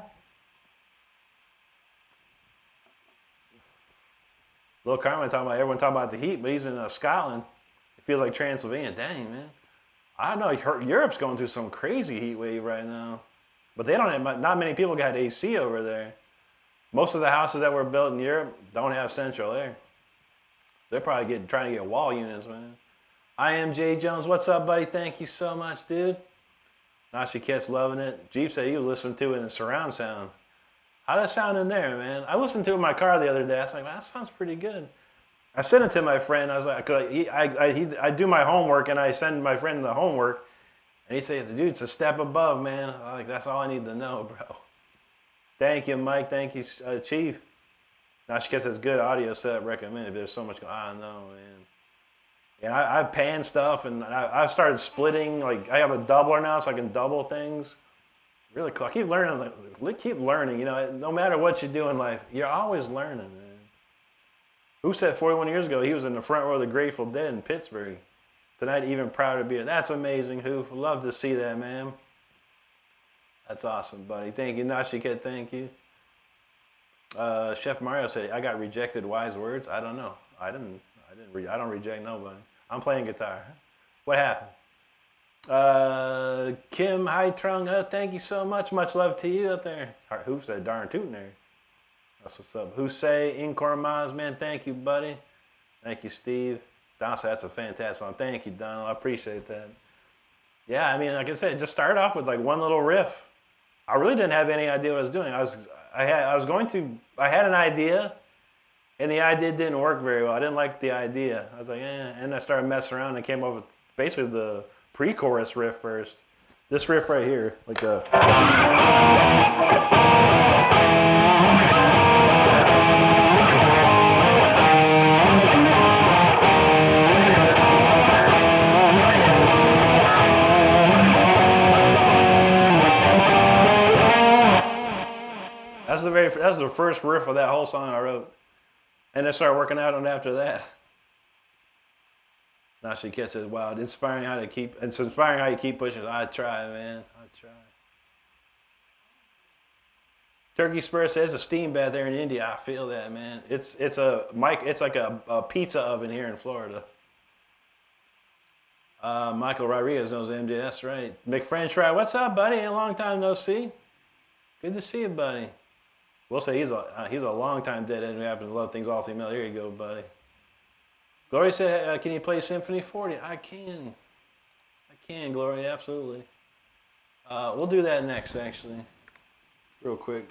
Lil Carmen everyone talking about the heat, but he's in Scotland. It feels like Transylvania. Dang, man. I know Europe's going through some crazy heat wave right now, but they don't have, not many people got AC over there. Most of the houses that were built in Europe don't have central air. They're probably trying to get wall units, man. I am Jay Jones. What's up, buddy? Thank you so much, dude. Nashiket's loving it. Jeep said he was listening to it in surround sound. How'd that sound in there, man? I listened to it in my car the other day. I was like, man, that sounds pretty good. I sent it to my friend. I was like, I do my homework and I send my friend the homework, and he says, dude, it's a step above, man. I'm like, that's all I need to know, bro. Thank you, Mike. Thank you, Chief. Nashika says, good audio setup recommended. There's so much going on. I know, man. And I've panned stuff, and I've started splitting. Like, I have a doubler now, so I can double things. Really cool. I keep learning. You know, no matter what you do in life, you're always learning, man. Who said 41 years ago he was in the front row of the Grateful Dead in Pittsburgh? Tonight, even prouder to be here. That's amazing, Hoof. Love to see that, man. That's awesome, buddy. Thank you, Nashika. Thank you. Chef Mario said, I got rejected wise words. I don't know. I don't reject nobody. I'm playing guitar. What happened? Kim Hai Trung, thank you so much. Much love to you out there. Who said darn tootin' there? That's what's up. Who say Incor Maz, man? Thank you, buddy. Thank you, Steve. Don said that's a fantastic song. Thank you, Donald. I appreciate that. Yeah, I mean, like I said, just start off with like one little riff. I really didn't have any idea what I was doing. I had an idea, and the idea didn't work very well. I didn't like the idea. I was like, and I started messing around and came up with basically the pre-chorus riff first. This riff right here, like the. That was the first riff of that whole song I wrote, and I started working out on it after that. Now she says, "Wow, it's inspiring how you keep pushing." I try, man. I try. Turkey Spur says a steam bath there in India. I feel that, man. It's like a pizza oven here in Florida. Michael Rodriguez knows MJ. That's right. McFrench Fry, what's up, buddy? A long time no see. Good to see you, buddy. We'll say he's a long time deadhead who happens to love things all female. Here you go, buddy. Gloria said, can you play Symphony 40? I can, Gloria, absolutely. We'll do that next, actually, real quick.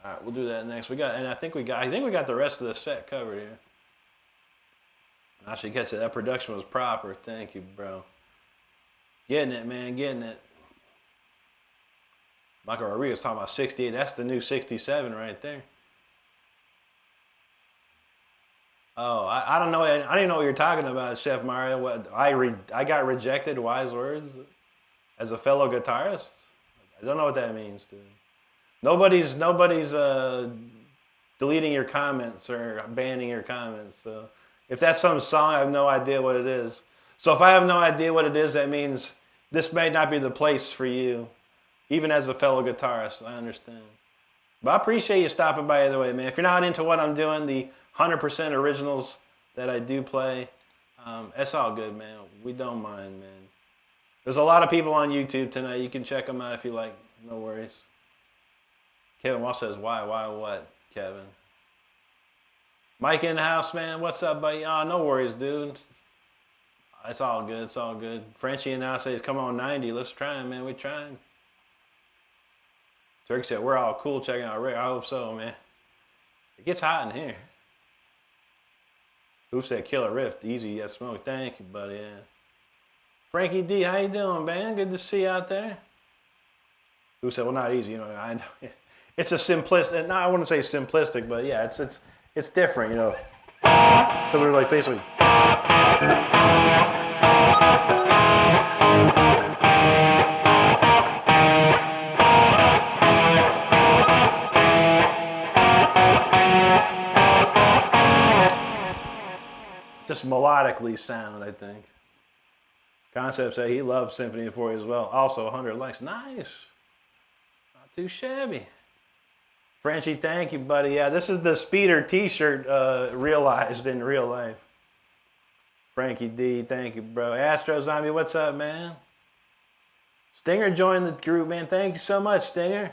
All right, we'll do that next. I think we got the rest of the set covered here. I should catch it. That production was proper. Thank you, bro. Getting it, man, getting it. Michael Rodriguez talking about 68. That's the new 67 right there. Oh, I don't know. I don't even know what you're talking about, Chef Mario. What I got rejected. Wise words as a fellow guitarist. I don't know what that means, dude. Nobody's deleting your comments or banning your comments. So if that's some song, I have no idea what it is. So if I have no idea what it is, that means this may not be the place for you, even as a fellow guitarist. I understand. But I appreciate you stopping by either way, man. If you're not into what I'm doing, the 100% originals that I do play, it's all good, man. We don't mind, man. There's a lot of people on YouTube tonight. You can check them out if you like. No worries. Kevin Wall says, why what, Kevin? Mike in the house, man. What's up, buddy? Oh, no worries, dude. It's all good. It's all good. Frenchie in the house says, come on, 90. Let's try, man. We're trying. Turk said, we're all cool checking out Rick. I hope so, man. It gets hot in here. Who said Killer Rift? Easy, yes, smoke. Thank you, buddy. Yeah. Frankie D, how you doing, man? Good to see you out there. Who said, well, not easy. You know, I know. It's a simplistic, no, I wouldn't say simplistic, but yeah, it's different, you know. Because we're like basically. Just melodically sound, I think. Concept say he loves Symphony 4 as well. Also 100 likes. Nice. Not too shabby. Frenchie, thank you, buddy. Yeah, this is the Speeder t-shirt realized in real life. Frankie D, thank you, bro. Astro Zombie, what's up, man? Stinger joined the group, man. Thank you so much, Stinger.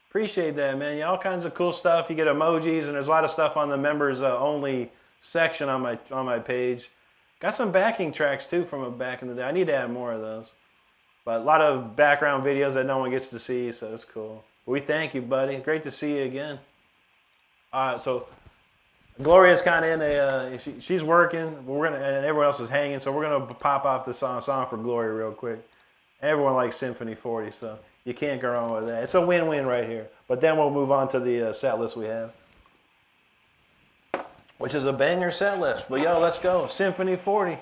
Appreciate that, man. Yeah, all kinds of cool stuff. You get emojis, and there's a lot of stuff on the members only section on my page. Got some backing tracks too from back in the day. I need to add more of those. But a lot of background videos that no one gets to see, so it's cool. We thank you, buddy. Great to see you again. All right, so Gloria's kind of in a, she's working, and everyone else is hanging, so we're gonna pop off the song for Gloria real quick. Everyone likes Symphony 40, so you can't go wrong with that. It's a win-win right here. But then we'll move on to the set list we have, which is a banger set list. But yo, let's go. Symphony 40.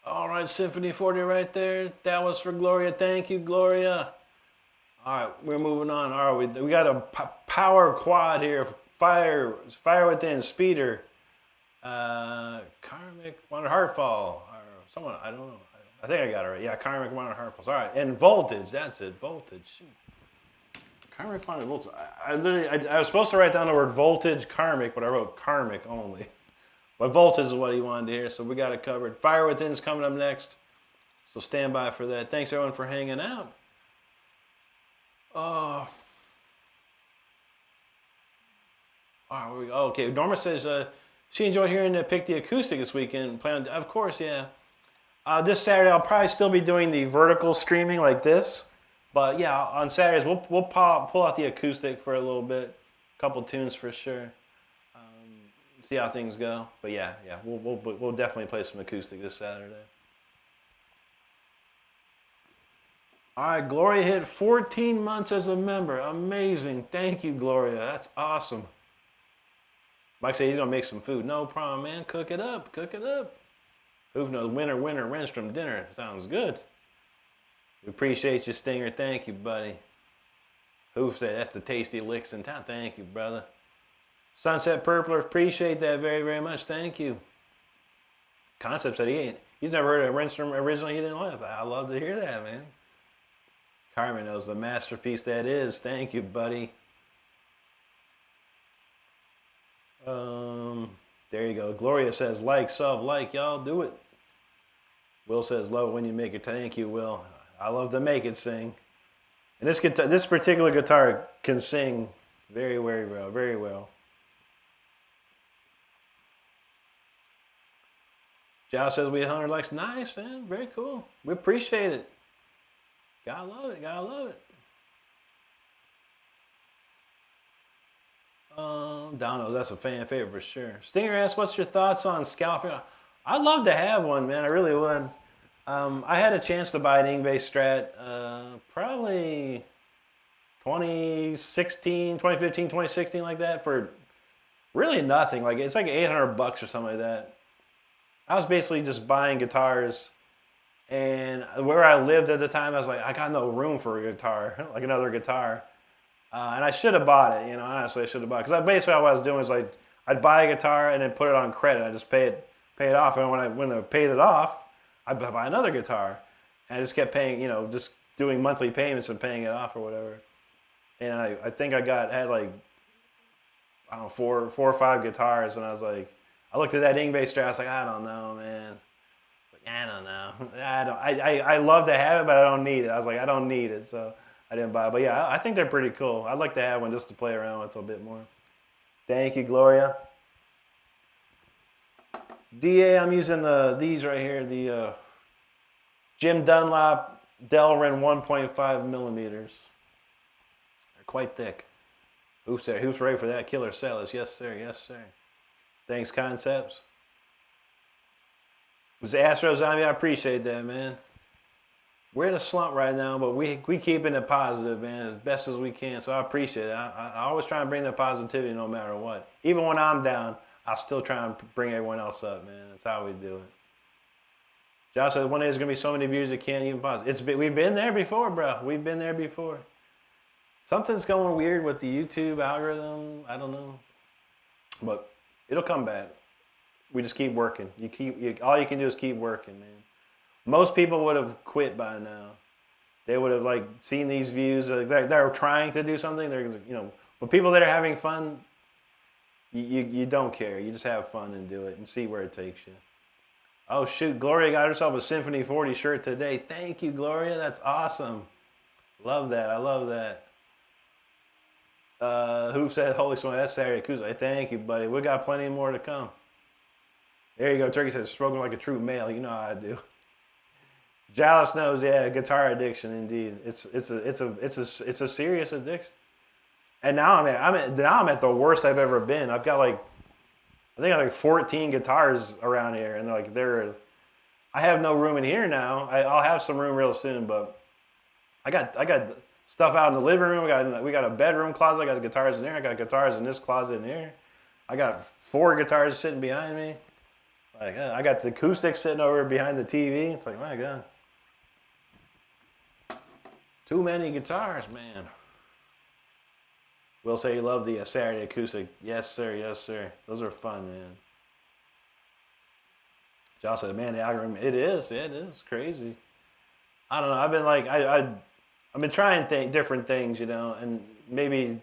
All right, Symphony 40 right there. That was for Gloria. Thank you, Gloria. All right, we're moving on. All right, we got a power quad here. Fire Within, Speeder, Karmic, Wanted Heartfall, or someone, I don't know. I think I got it right. Yeah, Karmic, Wanted Heartfalls. All right, and Voltage, that's it, Voltage. Shoot. Karmic, Wanted Voltage. I was supposed to write down the word Voltage, Karmic, but I wrote Karmic only. But Voltage is what he wanted to hear, so we got it covered. Fire Within's coming up next, so stand by for that. Thanks, everyone, for hanging out. Okay, Norma says she enjoyed hearing Pick the Acoustic this weekend. Of course, yeah. This Saturday, I'll probably still be doing the vertical streaming like this. But yeah, on Saturdays, we'll pull out the acoustic for a little bit. A couple tunes for sure. See how things go. But yeah, we'll definitely play some acoustic this Saturday. All right, Gloria hit 14 months as a member. Amazing. Thank you, Gloria. That's awesome. Mike said he's going to make some food. No problem, man. Cook it up. Cook it up. Who knows? Winner, Renstrom dinner. Sounds good. We appreciate you, Stinger. Thank you, buddy. Hoof said that's the tasty licks in town. Thank you, brother. Sunset Purpler, appreciate that very, very much. Thank you. Concept said he's never heard of Renstrom originally. He didn't live. I love to hear that, man. Carmen knows the masterpiece that is. Thank you, buddy. There you go. Gloria says sub, y'all do it. Will says love it when you make it. Thank you, Will. I love to make it sing. And this particular guitar can sing very, very well, very well. Josh says we had 100 likes. Nice, man. Very cool. We appreciate it. Gotta love it. Gotta love it. Donos, that's a fan favorite for sure. Stinger asks, what's your thoughts on Scalfing? I'd love to have one, man. I really would. I had a chance to buy an Ingve Strat probably 2015, 2016, like that, for really nothing. Like it's like $800 or something like that. I was basically just buying guitars, and where I lived at the time, I was like, I got no room for a guitar, like another guitar. And I should have bought it, honestly, I should have bought it. Because basically what I was doing was like, I'd buy a guitar and then put it on credit. I just pay it off. And when I paid it off, I'd buy another guitar. And I just kept paying, just doing monthly payments and paying it off or whatever. And I think I had like, I don't know, four or five guitars. And I was like, I looked at that Ingve Strat. I was like, I don't know, man. I don't know. I love to have it, but I don't need it. I was like, I don't need it. So I didn't buy it. But yeah, I think they're pretty cool. I'd like to have one just to play around with a bit more. Thank you, Gloria. DA, I'm using these right here, the Jim Dunlop Delrin 1.5 millimeters. They're quite thick. Who's ready for that killer salad? Yes, sir. Yes, sir. Thanks, Concepts. It was Astro Zombie. I appreciate that, man. We're in a slump right now, but we keeping it positive, man, as best as we can. So I appreciate it. I always try and bring the positivity no matter what. Even when I'm down, I'll still try and bring everyone else up, man. That's how we do it. Josh says one day there's gonna be so many views that can't even pause. We've been there before, bro. We've been there before. Something's going weird with the YouTube algorithm. I don't know, but it'll come back. We just keep working. All you can do is keep working, man. Most people would have quit by now. They would have like seen these views. They're trying to do something. But people that are having fun, you don't care. You just have fun and do it and see where it takes you. Oh shoot, Gloria got herself a Symphony 40 shirt today. Thank you, Gloria. That's awesome. Love that. I love that. Who said holy smoke? That's Saturday Kuzai. Thank you, buddy. We got plenty more to come. There you go. Turkey says spoken like a true male. You know how I do. Jalis knows, yeah, guitar addiction indeed. It's a serious addiction. And now I'm at the worst I've ever been. I've got I think I have 14 guitars around here, and I have no room in here now. I'll have some room real soon, but I got stuff out in the living room. We got a bedroom closet. I got guitars in there. I got guitars in this closet in here. I got 4 guitars sitting behind me. Like, I got the acoustic sitting over behind the TV. It's like, my God. Too many guitars, man. Will say you love the Saturday acoustic. Yes, sir. Yes, sir. Those are fun, man. Josh said, man, the algorithm, it is crazy. I don't know. I've been like, I've been trying different things, you know, and maybe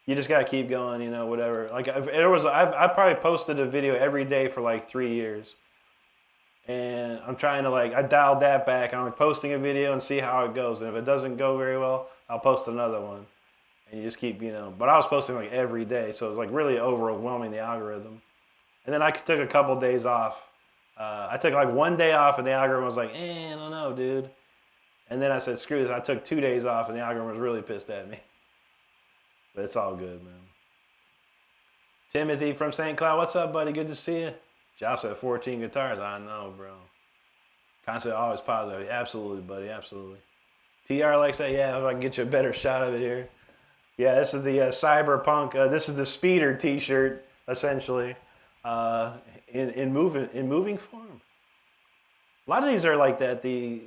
you just gotta keep going, you know, whatever. Like I probably posted a video every day for like 3 years, and I'm trying to like I dialed that back. I'm posting a video and see how it goes, and if it doesn't go very well, I'll post another one, and you just keep, you know. But I was posting like every day, so it was like really overwhelming the algorithm. And then I took a couple days off. I took like 1 day off, and the algorithm was like, I don't know, dude. And then I said, screw this. I took 2 days off, and the algorithm was really pissed at me. But it's all good, man. Timothy from St. Cloud, what's up, buddy? Good to see you. Josh said 14 guitars. I know, bro. Concept always positive. Absolutely, buddy. Absolutely. TR likes that. Yeah, if I can get you a better shot of it here. Yeah, this is the Cyberpunk. This is the Speeder T-shirt, essentially, in moving form. A lot of these are like that. The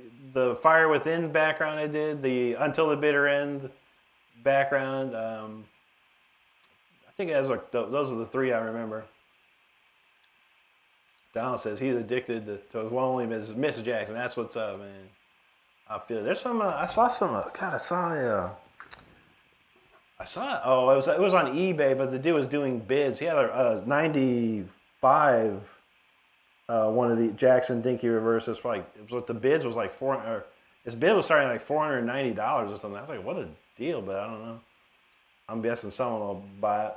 Fire Within background I did. The Until the Bitter End background. I think it has like those are the three I remember. Donald says he's addicted to his lonely Miss Jackson. That's what's up, man. I feel it. There's some. I saw some. God, I saw. Oh, it was on eBay, but the dude was doing bids. He had a 95. One of the Jackson Dinky reverses for like, it was, the bids was like his bid was starting at like $490 or something. I was like, what a deal, but I don't know. I'm guessing someone will buy it.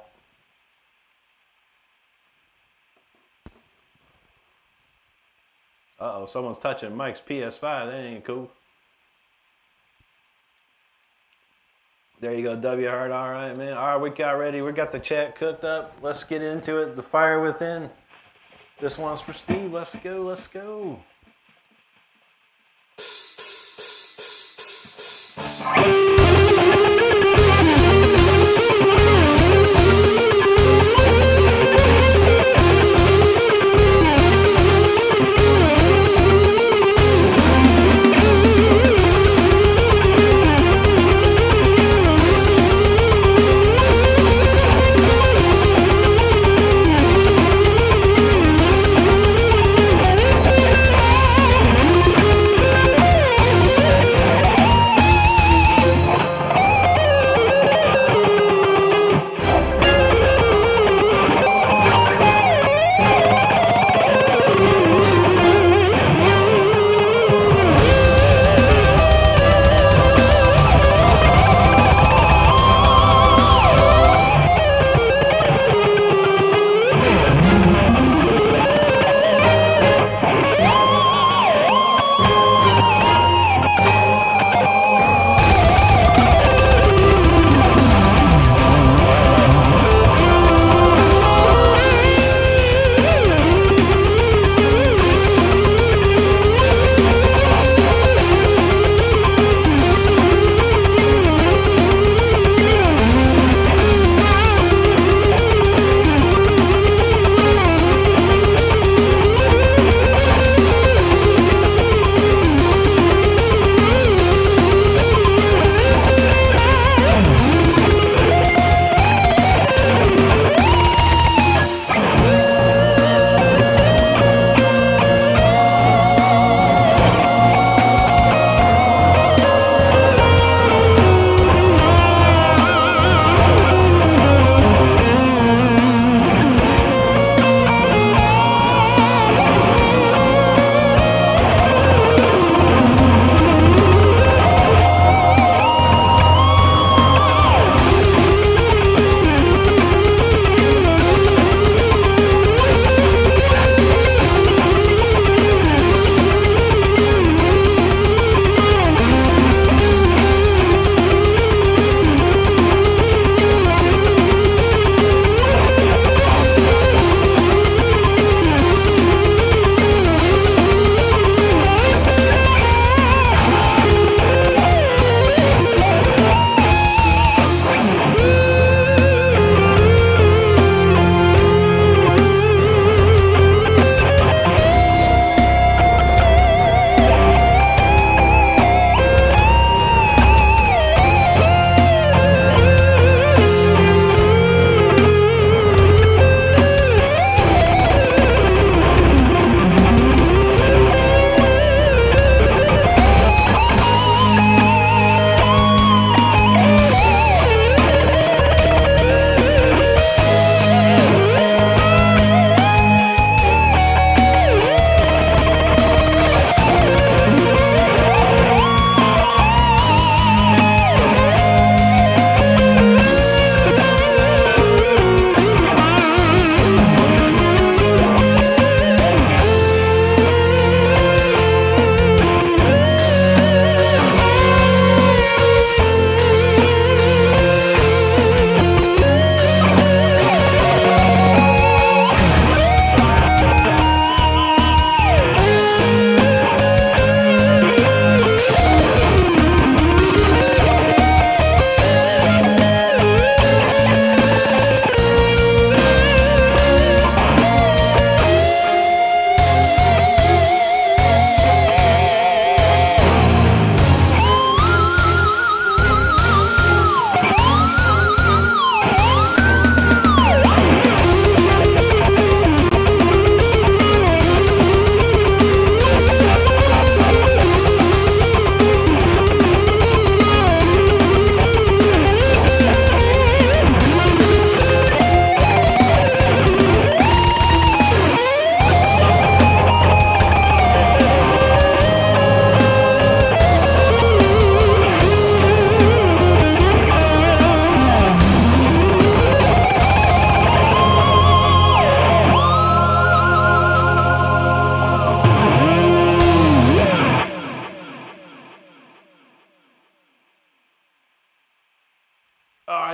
Uh-oh, someone's touching Mike's PS5. That ain't cool. There you go, W Hard. All right, man. All right, we got ready. We got the chat cooked up. Let's get into it. The Fire Within. This one's for Steve. Let's go. Let's go.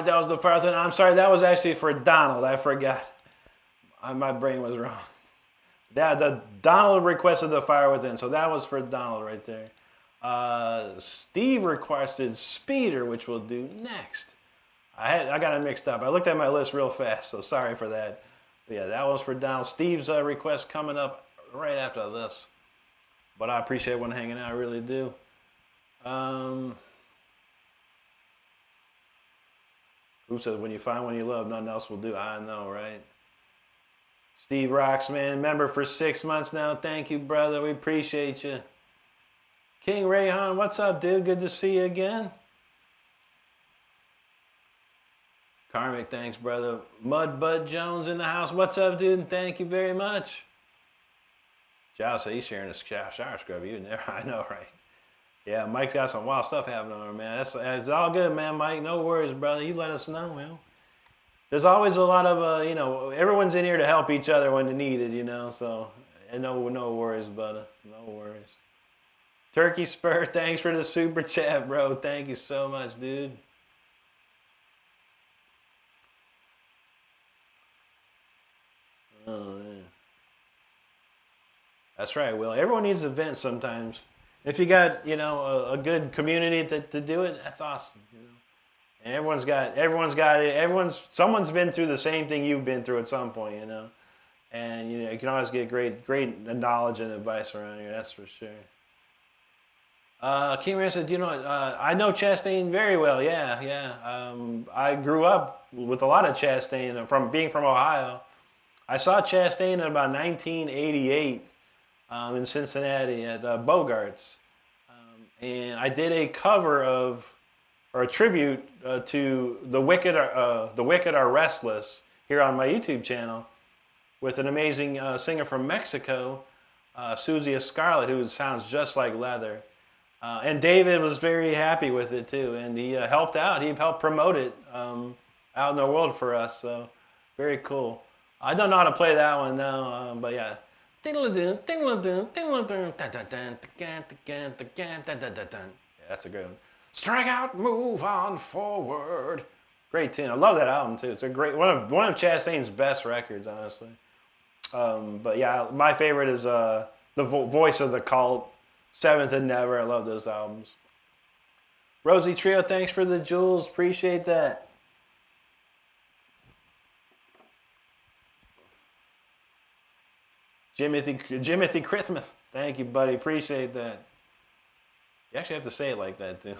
Mike, that was the fire thing. I'm sorry, that was actually for Donald. I forgot. My brain was wrong. The Donald requested the fire within, so that was for Donald right there. Steve requested Speeder, which we'll do next. I got it mixed up. I looked at my list real fast, so sorry for that. But yeah, that was for Donald. Steve's request coming up right after this. But I appreciate everyone hanging out. I really do. Who says when you find one you love, nothing else will do? I know, right? Steve Rocks, man, member for 6 months now. Thank you, brother. We appreciate you. King Rayhan, what's up, dude? Good to see you again. Karmic, thanks, brother. Mud Bud Jones in the house. What's up, dude? And thank you very much. Giles said he's sharing a shower scrub. You never, I know, right? Yeah, Mike's got some wild stuff happening on him, man. It's all good, man, Mike. No worries, brother. You let us know, man. There's always a lot of, everyone's in here to help each other when needed, so no worries, brother. No worries. Turkey Spur, thanks for the super chat, bro. Thank you so much, dude. Oh, man. That's right, Will. Everyone needs events sometimes. If you got, a good community to do it, that's awesome, And someone's been through the same thing you've been through at some point, And, you can always get great knowledge and advice around here, that's for sure. King Ram says, I know Chastain very well, yeah. I grew up with a lot of Chastain from being from Ohio. I saw Chastain in about 1988 in Cincinnati at Bogart's. And I did a cover or a tribute to The Wicked Are Restless here on my YouTube channel with an amazing singer from Mexico, Susie Scarlett, who sounds just like Leather. And David was very happy with it too, and he helped out. He helped promote it out in the world for us, so very cool. I don't know how to play that one now, but yeah. Yeah, that's a great one. Strike out, move on forward. Great tune. I love that album too. It's a great one of Chastain's best records, honestly. But yeah, my favorite is the Voice of the Cult, Seventh and Never. I love those albums. Rosie Trio, thanks for the jewels. Appreciate that. Jimothy Christmas. Thank you, buddy. Appreciate that. You actually have to say it like that, too.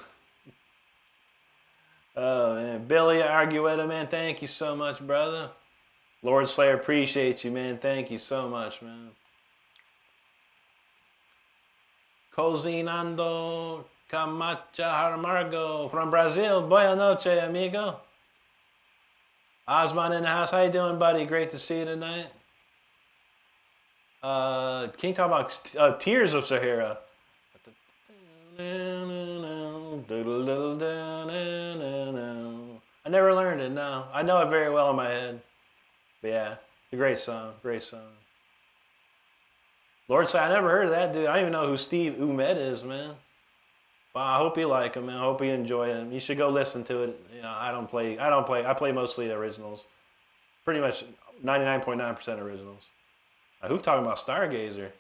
Oh, man. Billy Argueta, man. Thank you so much, brother. Lord Slayer, appreciate you, man. Thank you so much, man. Cozinando Camacha Harmargo from Brazil. Boa noche, amigo. Osman in the house. How you doing, buddy? Great to see you tonight. Can you talk about Tears of Sahara? I never learned it, no. I know it very well in my head. But yeah, a great song, great song. Lord Side, I never heard of that dude. I don't even know who Steve Umed is, man. Well, I hope you like him, man. I hope you enjoy him. You should go listen to it. I play mostly originals. Pretty much 99.9% originals. Who's talking about Stargazer?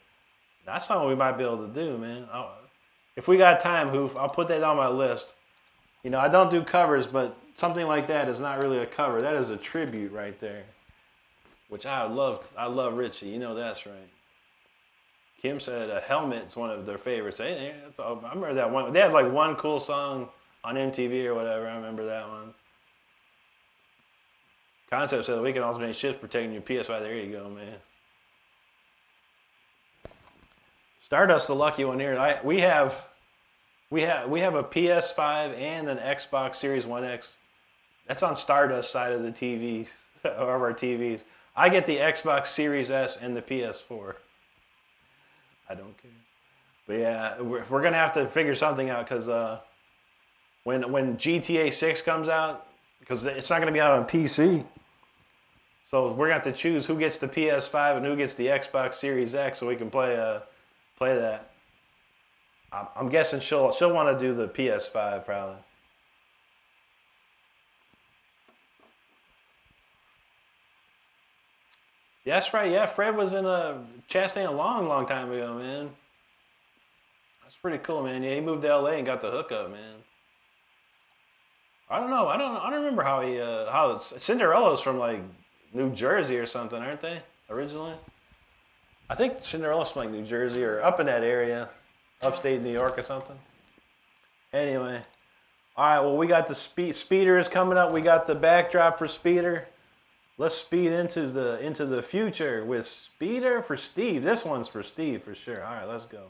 That's something we might be able to do, man. If we got time, Hoof, I'll put that on my list. I don't do covers, but something like that is not really a cover. That is a tribute right there, which I love. I love Richie. That's right. Kim said a Helmet's one of their favorites. I remember that one. They had like one cool song on MTV or whatever. I remember that one. Concept said we can alternate shifts protecting your PS5. There you go, man. Stardust, the lucky one here. We have a PS5 and an Xbox Series 1X. That's on Stardust side of the TVs, of our TVs. I get the Xbox Series S and the PS4. I don't care. But yeah, we're gonna have to figure something out because when GTA 6 comes out, because it's not gonna be out on PC. So we're gonna have to choose who gets the PS5 and who gets the Xbox Series X so we can play that. I'm guessing she'll want to do the PS5 probably. Yeah, that's right. Yeah, Fred was in a Chastain a long, long time ago, man. That's pretty cool, man. Yeah, he moved to LA and got the hookup, man. I don't know. I don't remember how he how Cinderella's from like New Jersey or something, aren't they? Originally? I think Cinderella's from like New Jersey or up in that area, upstate New York or something. Anyway. All right, well, we got the speeders coming up. We got the backdrop for speeder. Let's speed into the future with speeder for Steve. This one's for Steve for sure. All right, let's go.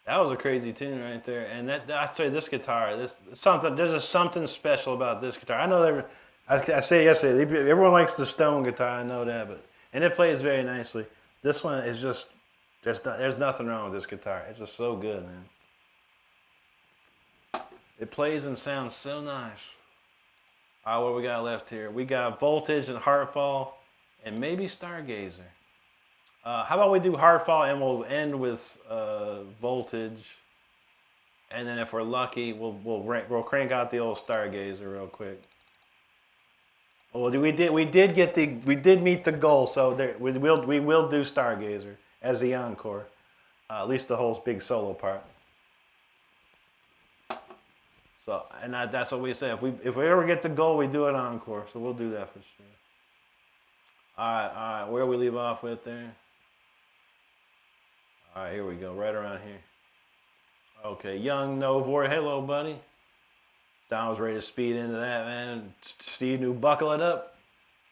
That was a crazy tune right there. And I say this guitar, there's just something special about this guitar. I know I say yesterday, everyone likes the Stone guitar. I know that, and it plays very nicely. This one is just there's nothing wrong with this guitar. It's just so good, man. It plays and sounds so nice. All right, what we got left here? We got Voltage and Heartfall, and maybe Stargazer. How about we do Heartfall and we'll end with Voltage, and then if we're lucky, we'll crank out the old Stargazer real quick. Well, we did meet the goal, so we will do Stargazer as the encore, at least the whole big solo part. So, and that's what we say. If we ever get the goal, we do an encore. So we'll do that for sure. All right. Where we leave off with there? All right, here we go. Right around here. Okay, Young Novor. Hello, buddy. Don was ready to speed into that, man. Steve knew buckle it up.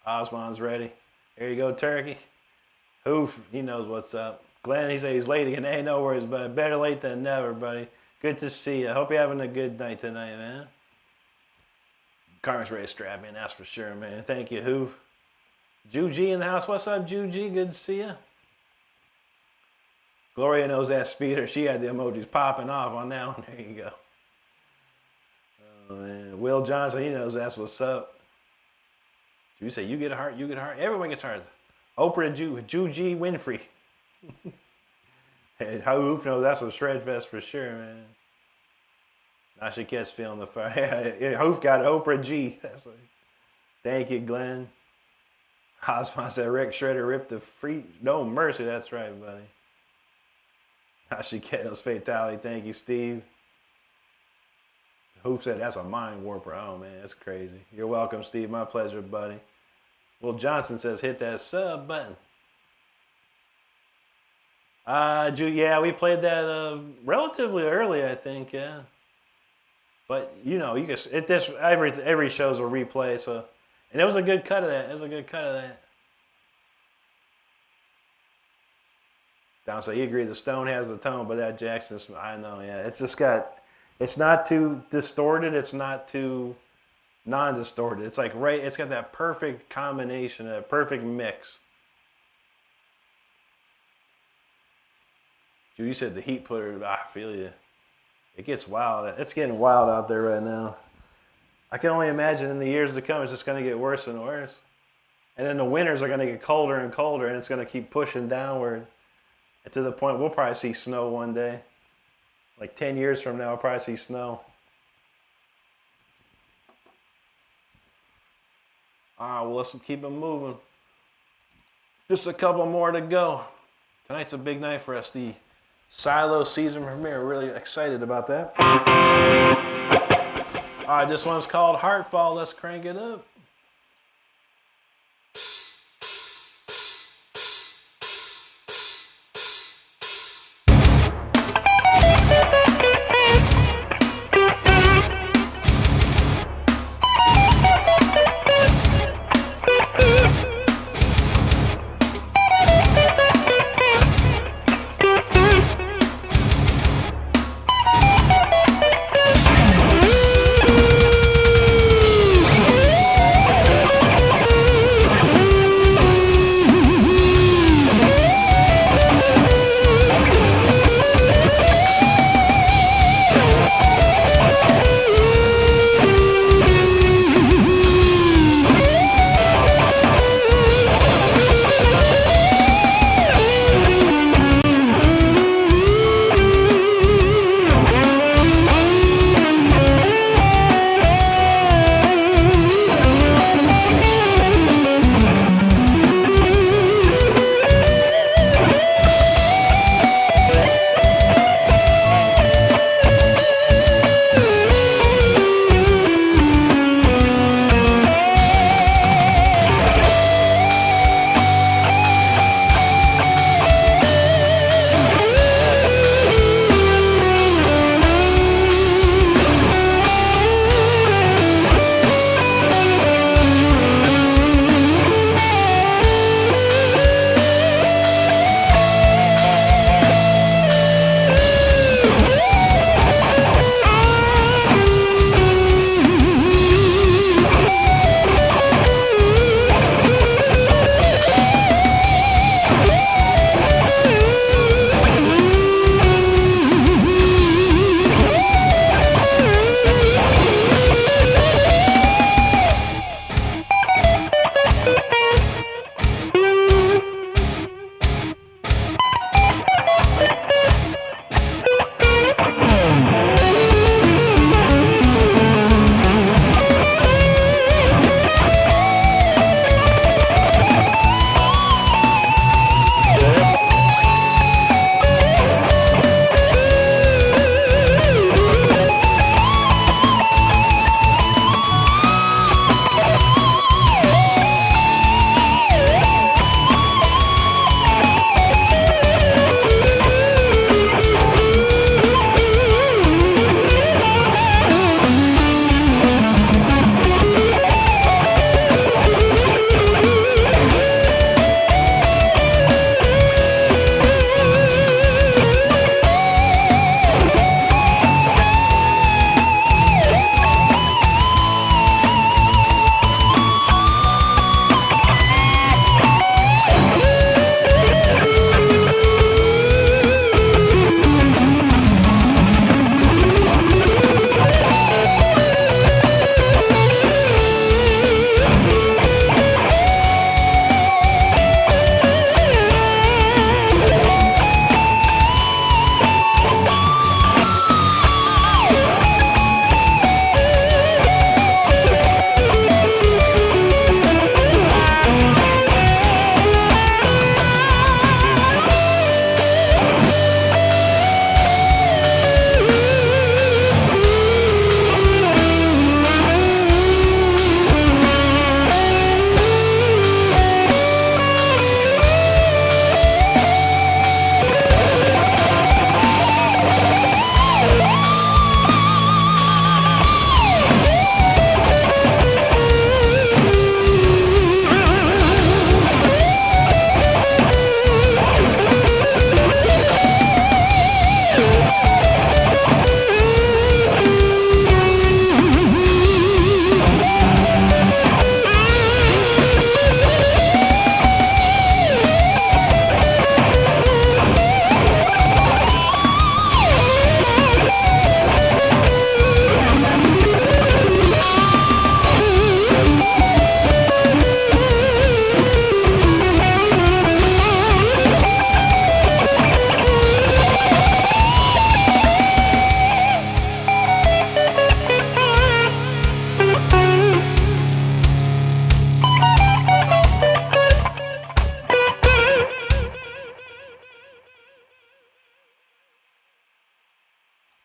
Osmond's ready. Here you go, Turkey. Hoof, he knows what's up. Glenn, he said he's late again. Hey, no worries, but better late than never, buddy. Good to see you. Hope you're having a good night tonight, man. Carmen's ready to strap in, that's for sure, man. Thank you, Hoof. Juji in the house. What's up, Juji? Good to see you. Gloria knows that speeder. She had the emojis popping off on that one. There you go. Oh, man. Will Johnson, he knows that's what's up. You say you get a heart, you get a heart. Everyone gets hearts. Oprah Juji Winfrey. Hey, Hoof knows that's a shred fest for sure, man. Nasha Ket's feeling the fire. Yeah, Hoof got Oprah G. That's like, thank you, Glenn. Osmond said Rick Shredder ripped the free. No mercy, that's right, buddy. Nasha Ket's fatality. Thank you, Steve. Hoof said that's a mind warper. Oh, man, that's crazy. You're welcome, Steve. My pleasure, buddy. Will Johnson says hit that sub button. Yeah, we played that relatively early, I think, yeah. But you know, every show's a replay, so and it was a good cut of that. Don said he agreed the Stone has the tone, but that Jackson's, I know, yeah. It's not too distorted, it's not too non-distorted. It's like it's got that perfect combination, that perfect mix. You said the heat put her, I feel you. It gets wild. It's getting wild out there right now. I can only imagine in the years to come, it's just going to get worse and worse. And then the winters are going to get colder and colder, and it's going to keep pushing downward. And to the point, we'll probably see snow one day. Like 10 years from now, we'll probably see snow. All right, well, let's keep it moving. Just a couple more to go. Tonight's a big night for us. The Silo season premiere. Really excited about that. All right, this one's called Heartfall. Let's crank it up.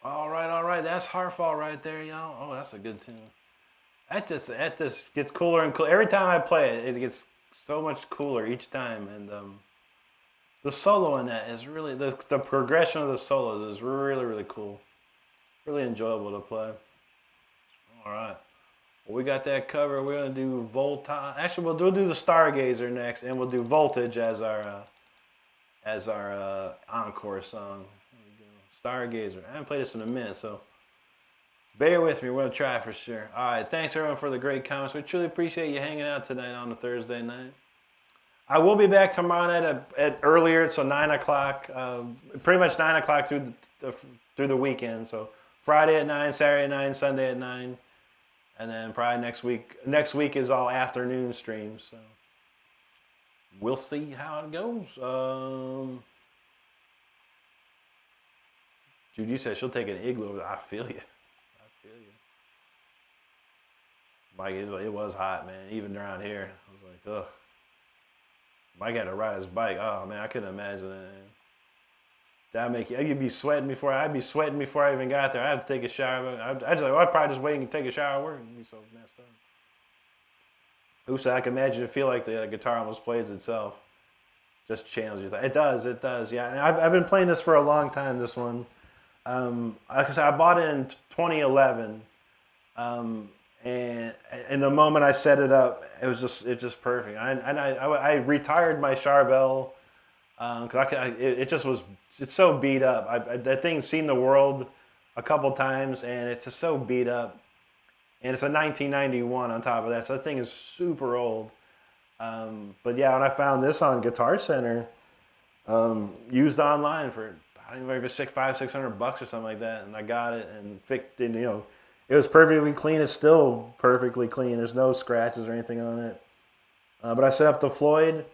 All right, all right. That's Heartfall right there, y'all. Oh, that's a good tune. That just gets cooler and cooler. Every time I play it, it gets so much cooler each time. And the solo in that is really the progression of the solos is really really cool. Really enjoyable to play. All right. Well, we got that covered. We're gonna do Volta. Actually, we'll do the Stargazer next, and we'll do Voltage as our encore song. There we go. Stargazer. I haven't played this in a minute, so bear with me. We're gonna try for sure. All right. Thanks everyone for the great comments. We truly appreciate you hanging out tonight on a Thursday night. I will be back tomorrow night at earlier, so 9 o'clock. Pretty much 9 o'clock through the weekend. So Friday at 9, Saturday at 9, Sunday at 9. And then probably next week. Next week is all afternoon streams. So we'll see how it goes. Judy said she'll take an igloo. I feel you. I feel you. Mike, it was hot, man. Even around here, I was like, ugh. Mike had to ride his bike. Oh man, I couldn't imagine that. That'd make you. I'd be sweating before I even got there. I had to take a shower. I'd probably just wait and take a shower at work. It'd be so messed up. Who said I can imagine it feel like the guitar almost plays itself. Just channels you. It does. Yeah, and I've been playing this for a long time. This one, like I said, I bought it in 2011, and the moment I set it up, it's just perfect. I retired my Charvel because it's so beat up. That thing's seen the world a couple times, and it's just so beat up. And it's a 1991 on top of that, so that thing is super old. But yeah, when I found this on Guitar Center, used online for I don't know, maybe $600 or something like that, and I got it and fixed it. It was perfectly clean. It's still perfectly clean. There's no scratches or anything on it. But I set up the Floyd,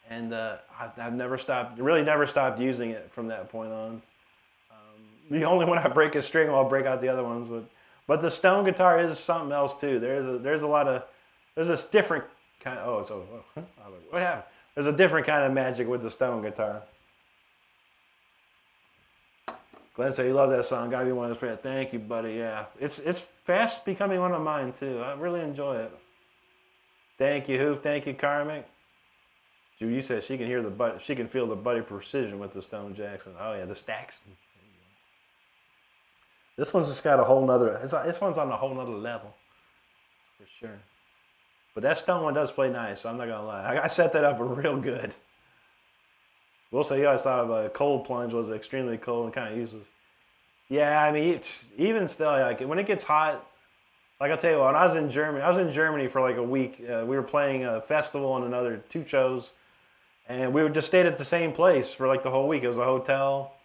and I've never stopped using it from that point on. The only when I break a string, I'll break out the other ones. But the Stone guitar is something else too. There's this different kind of, what happened? There's a different kind of magic with the Stone guitar. Glenn said you love that song. Gotta be one of his favorites. Thank you, buddy. Yeah, it's fast becoming one of mine too. I really enjoy it. Thank you, Hoof. Thank you, Karmic. You said she can hear she can feel the buddy precision with the Stone Jackson. Oh yeah, the stacks. This one's just got a whole nother. This one's on a whole nother level, for sure. But that Stone one does play nice, so I'm not gonna lie. I set that up real good. We'll say, I thought a cold plunge was extremely cold and kind of useless. Yeah, I mean, even still, like when it gets hot, like I'll tell you what, when I was in Germany for like a week. We were playing a festival and another 2 shows, and we just stayed at the same place for like the whole week. It was a hotel,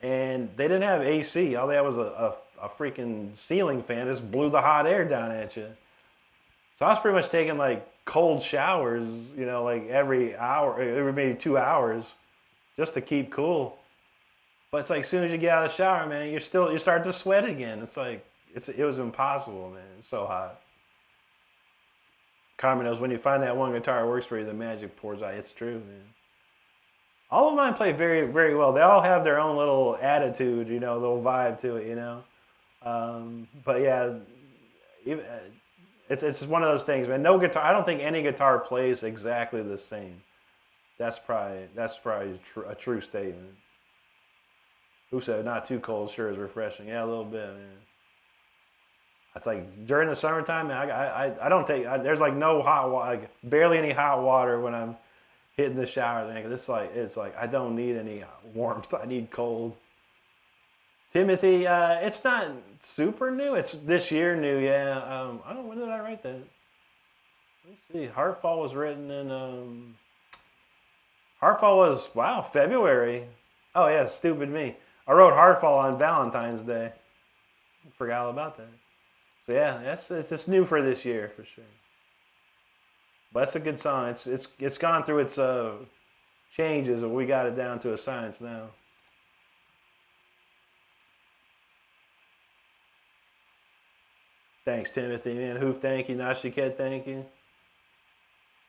and they didn't have AC. All they had was a freaking ceiling fan. It just blew the hot air down at you. So I was pretty much taking like cold showers, like every hour, every maybe 2 hours, just to keep cool. But it's like as soon as you get out of the shower, man, you start to sweat again. It's like it was impossible, man. It's so hot. Carmen knows when you find that one guitar that works for you, the magic pours out. It's true, man. All of mine play very, very well. They all have their own little attitude, little vibe to it, But yeah, it's just one of those things, man. No guitar. I don't think any guitar plays exactly the same. That's probably a true statement. Who said not too cold? Sure is refreshing. Yeah, a little bit, man. It's like during the summertime, man. I don't take. There's like no hot water, like barely any hot water when I'm hitting the shower. Man, it's like I don't need any warmth. I need cold. Timothy, it's not super new. It's this year new. Yeah. I don't know, when did I write that? Let's see. Heartfall was written in. Heartfall was February. Oh yeah, stupid me. I wrote Heartfall on Valentine's Day. Forgot all about that. So yeah, it's new for this year for sure. But it's a good song. It's gone through its changes, and we got it down to a science now. Thanks, Timothy. Man, Hoof, thank you. Nashiket, thank you.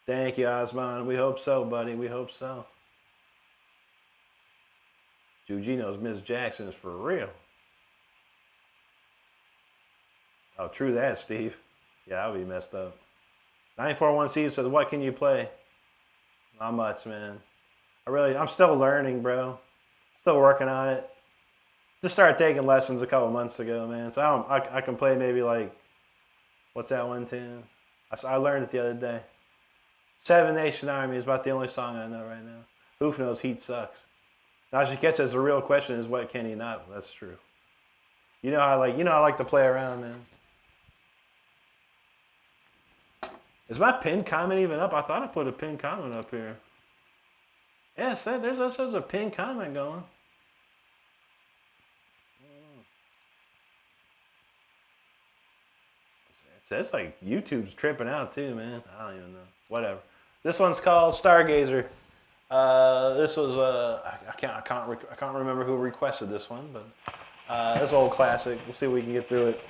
Thank you, Osman. We hope so, buddy. We hope so. Juji knows Miss Jackson is for real. Oh, true that, Steve. Yeah, that would be messed up. 941C says, what can you play? Not much, man. I'm still learning, bro. Still working on it. Just started taking lessons a couple months ago, man. So I can play maybe like, what's that one tune? I learned it the other day. Seven Nation Army is about the only song I know right now. Hoof knows Heat sucks. Najee says the real question is what can he not? That's true. I like to play around, man. Is my pinned comment even up? I thought I put a pinned comment up here. Yeah, there's a pinned comment going. It says like YouTube's tripping out too, man. I don't even know. Whatever. This one's called Stargazer. This was I can't remember who requested this one, but it's an old classic. We'll see if we can get through it.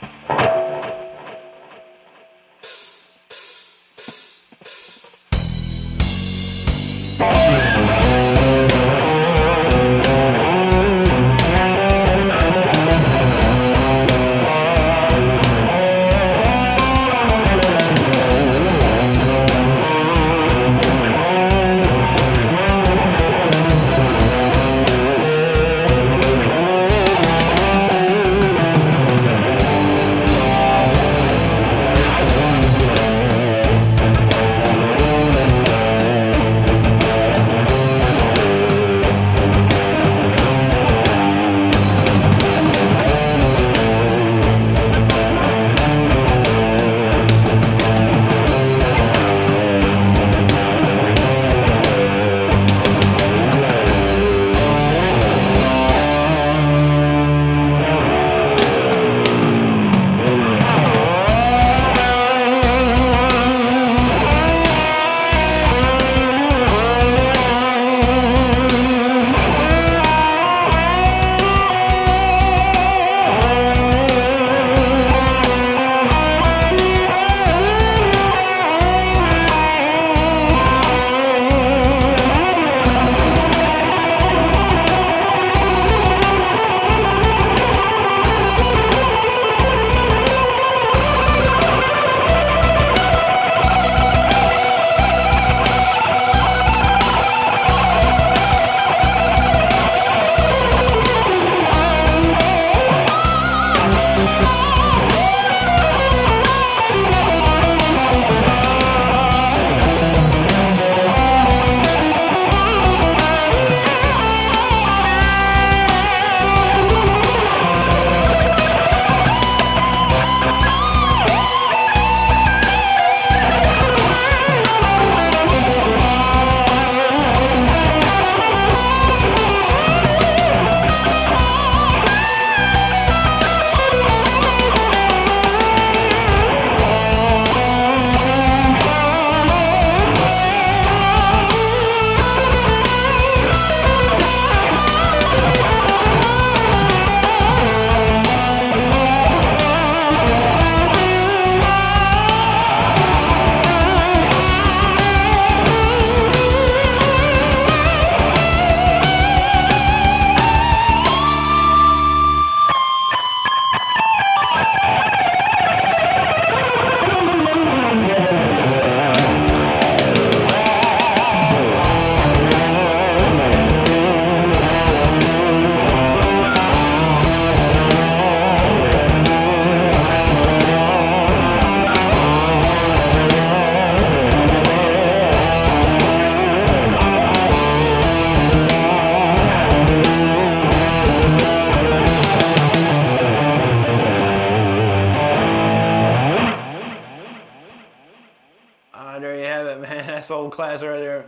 There you have it, man. That's old class right there.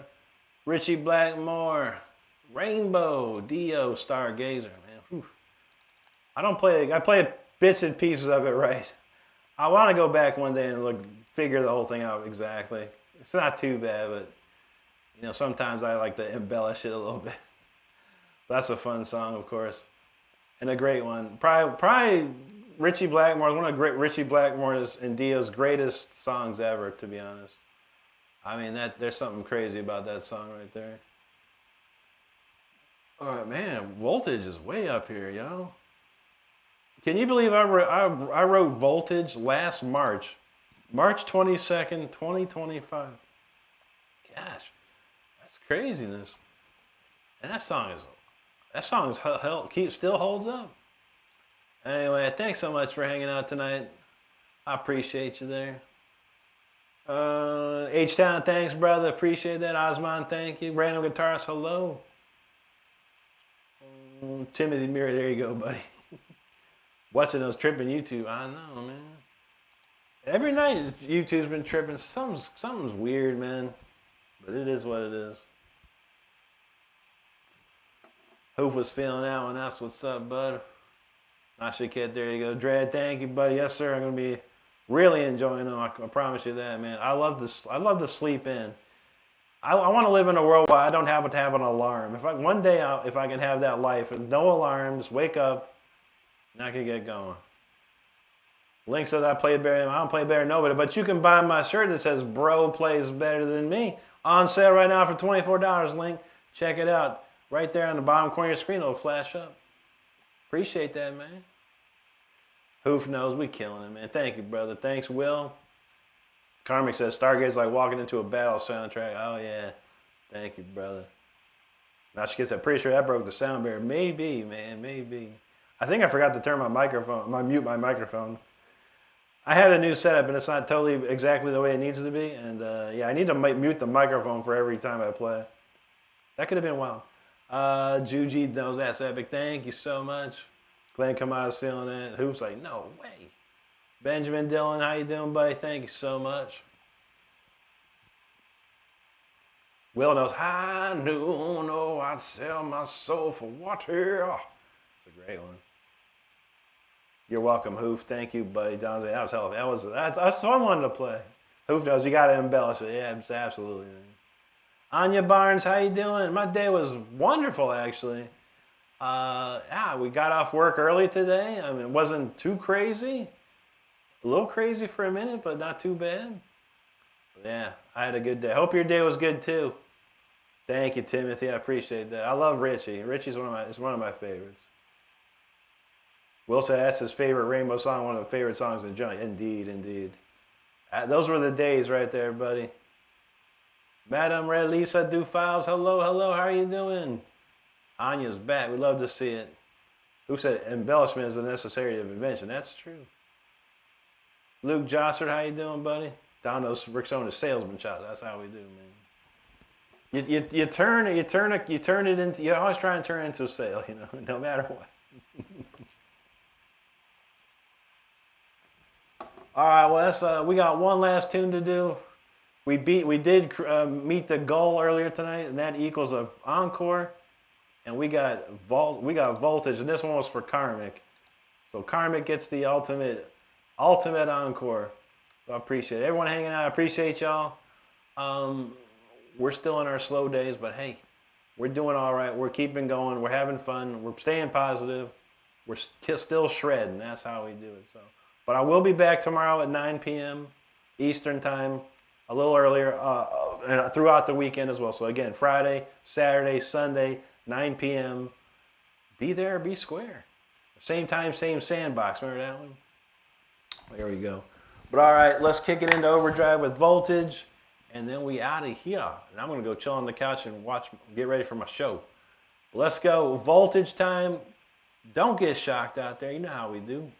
Richie Blackmore, Rainbow, Dio, Stargazer, man. Whew. I play bits and pieces of it right. I want to go back one day and figure the whole thing out exactly. It's not too bad, but sometimes I like to embellish it a little bit. That's a fun song, of course, and a great one. Probably Richie Blackmore, one of Richie Blackmore's and Dio's greatest songs ever, to be honest. I mean, there's something crazy about that song right there. All right, man, voltage is way up here, yo. Can you believe I wrote Voltage last March? March 22nd, 2025. Gosh, that's craziness. And that song still holds up. Anyway, thanks so much for hanging out tonight. I appreciate you there. H-Town, thanks, brother. Appreciate that. Osman, thank you. Random Guitarist, hello. Timothy Mirror, there you go, buddy. What's in those tripping YouTube? I know, man. Every night YouTube's been tripping. Something's weird, man. But it is what it is. Hoof was feeling that one. That's what's up, bud. Nasha Kid, there you go. Dread, thank you, buddy. Yes, sir. I'm gonna be really enjoying them. I promise you that, man. I love to sleep in. I want to live in a world where I don't have to have an alarm. One day if I can have that life, and no alarms, wake up, and I can get going. Link says I play better. I don't play better than nobody, but you can buy my shirt that says "Bro plays better than me." On sale right now for $24. Link, check it out. Right there on the bottom corner of your screen, it'll flash up. Appreciate that, man. Hoof knows we killing it, man. Thank you, brother. Thanks, Will. Karmic says Stargate's like walking into a battle soundtrack. Oh yeah, thank you, brother. Now she gets that. Pretty sure that broke the sound barrier. Maybe, man, maybe. I think I forgot to turn mute my microphone. I had a new setup and it's not totally exactly the way it needs to be. And yeah, I need to mute the microphone for every time I play. That could have been wild. Juji knows that's epic. Thank you so much. Glenn Kamada's feeling it. Hoof's like, no way. Benjamin Dillon, how you doing, buddy? Thank you so much. Will knows, I knew I'd sell my soul for water. Oh, it's a great one. You're welcome, Hoof. Thank you, buddy. That was hell. That's what I wanted to play. Hoof knows you got to embellish it. Yeah, absolutely. Anya Barnes, how you doing? My day was wonderful, actually. Yeah, we got off work early today. I mean, it wasn't too crazy. A little crazy for a minute, but not too bad. But yeah, I had a good day. Hope your day was good too. Thank you, Timothy. I appreciate that. I love Richie. Richie's one of my favorites. Will said that's his favorite Rainbow song, one of the favorite songs in Johnny. Indeed, indeed. Those were the days right there, buddy. Madam Red Lisa Dufiles, hello, hello. How are you doing? Anya's back. We love to see it. Who said embellishment is a necessary of invention? That's true. Luke Jossard, how you doing, buddy? Don knows Rick's on his salesman shot. That's how we do, man. You turn it into. You always try and turn it into a sale, you know, no matter what. All right, well that's we got one last tune to do. We did meet the goal earlier tonight, and that equals an encore. And we got voltage, and this one was for Karmic. So Karmic gets the ultimate encore. So I appreciate it. Everyone hanging out. I appreciate y'all. We're still in our slow days, but hey, we're doing all right. We're keeping going. We're having fun. We're staying positive. We're still shredding. That's how we do it. So, but I will be back tomorrow at 9 p.m. Eastern time, a little earlier, and throughout the weekend as well. So again, Friday, Saturday, Sunday, 9 p.m. Be there, be square. Same time, same sandbox. Remember that one? There we go. But all right, let's kick it into overdrive with voltage, and then we out of here. And I'm gonna go chill on the couch and get ready for my show. Let's go, voltage time. Don't get shocked out there. You know how we do.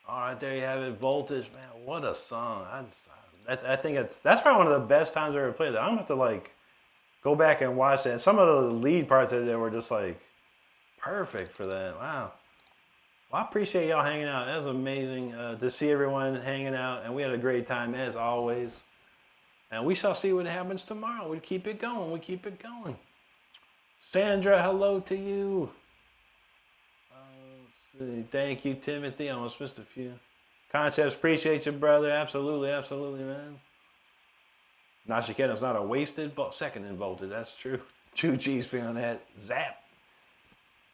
All right, there you have it. Voltage, man. What a song. I think that's probably one of the best times I ever played that. I'm going to have to like go back and watch that. Some of the lead parts of it were just like perfect for that. Wow. Well, I appreciate y'all hanging out. That was amazing to see everyone hanging out, and we had a great time as always. And we shall see what happens tomorrow. We keep it going. We keep it going. Sandra, hello to you. Let's see. Thank you, Timothy. I almost missed a few. Concepts, appreciate you, brother. Absolutely, absolutely, man. Nashiketa's not a wasted second in voltage. That's true. True G's feeling that. Zap.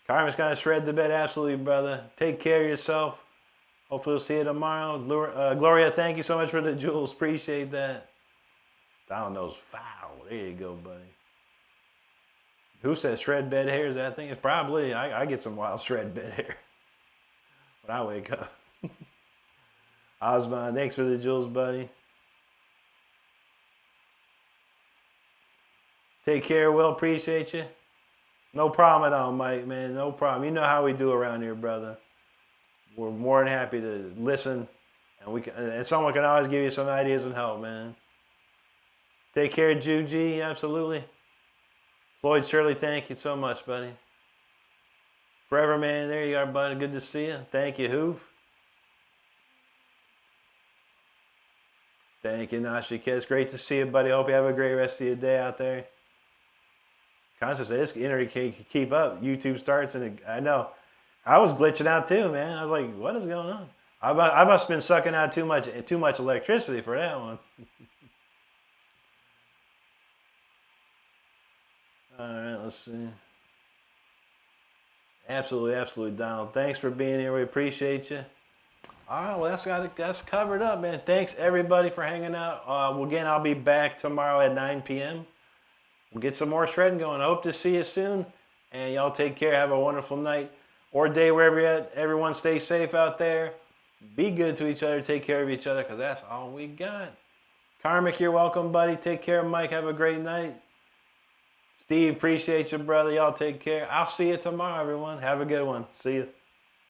Carmen's gonna shred the bed. Absolutely, brother. Take care of yourself. Hopefully we'll see you tomorrow. Gloria, thank you so much for the jewels. Appreciate that. Down those foul. There you go, buddy. Who says shred bed hairs? I think it's probably, I get some wild shred bed hair when I wake up. Osman, thanks for the jewels, buddy. Take care, Will. Appreciate you. No problem at all, Mike, man. No problem. You know how we do around here, brother. We're more than happy to listen, and someone can always give you some ideas and help, man. Take care, Juji. Absolutely. Floyd Shirley, thank you so much, buddy. Forever, man. There you are, buddy. Good to see you. Thank you, Hoof. Thank you, Nashi Kiss. Great to see you, buddy. Hope you have a great rest of your day out there. Constance, this internet can't keep up. YouTube starts, and I know. I was glitching out too, man. I was like, what is going on? I must have been sucking out too much electricity for that one. All right, let's see. Absolutely, absolutely, Donald. Thanks for being here. We appreciate you. All right, well, that's covered up, man. Thanks, everybody, for hanging out. Again, I'll be back tomorrow at 9 p.m. We'll get some more shredding going. I hope to see you soon. And y'all take care. Have a wonderful night or day wherever you're at. Everyone stay safe out there. Be good to each other. Take care of each other because that's all we got. Karmic, you're welcome, buddy. Take care, Mike. Have a great night. Steve, appreciate you, brother. Y'all take care. I'll see you tomorrow, everyone. Have a good one. See you.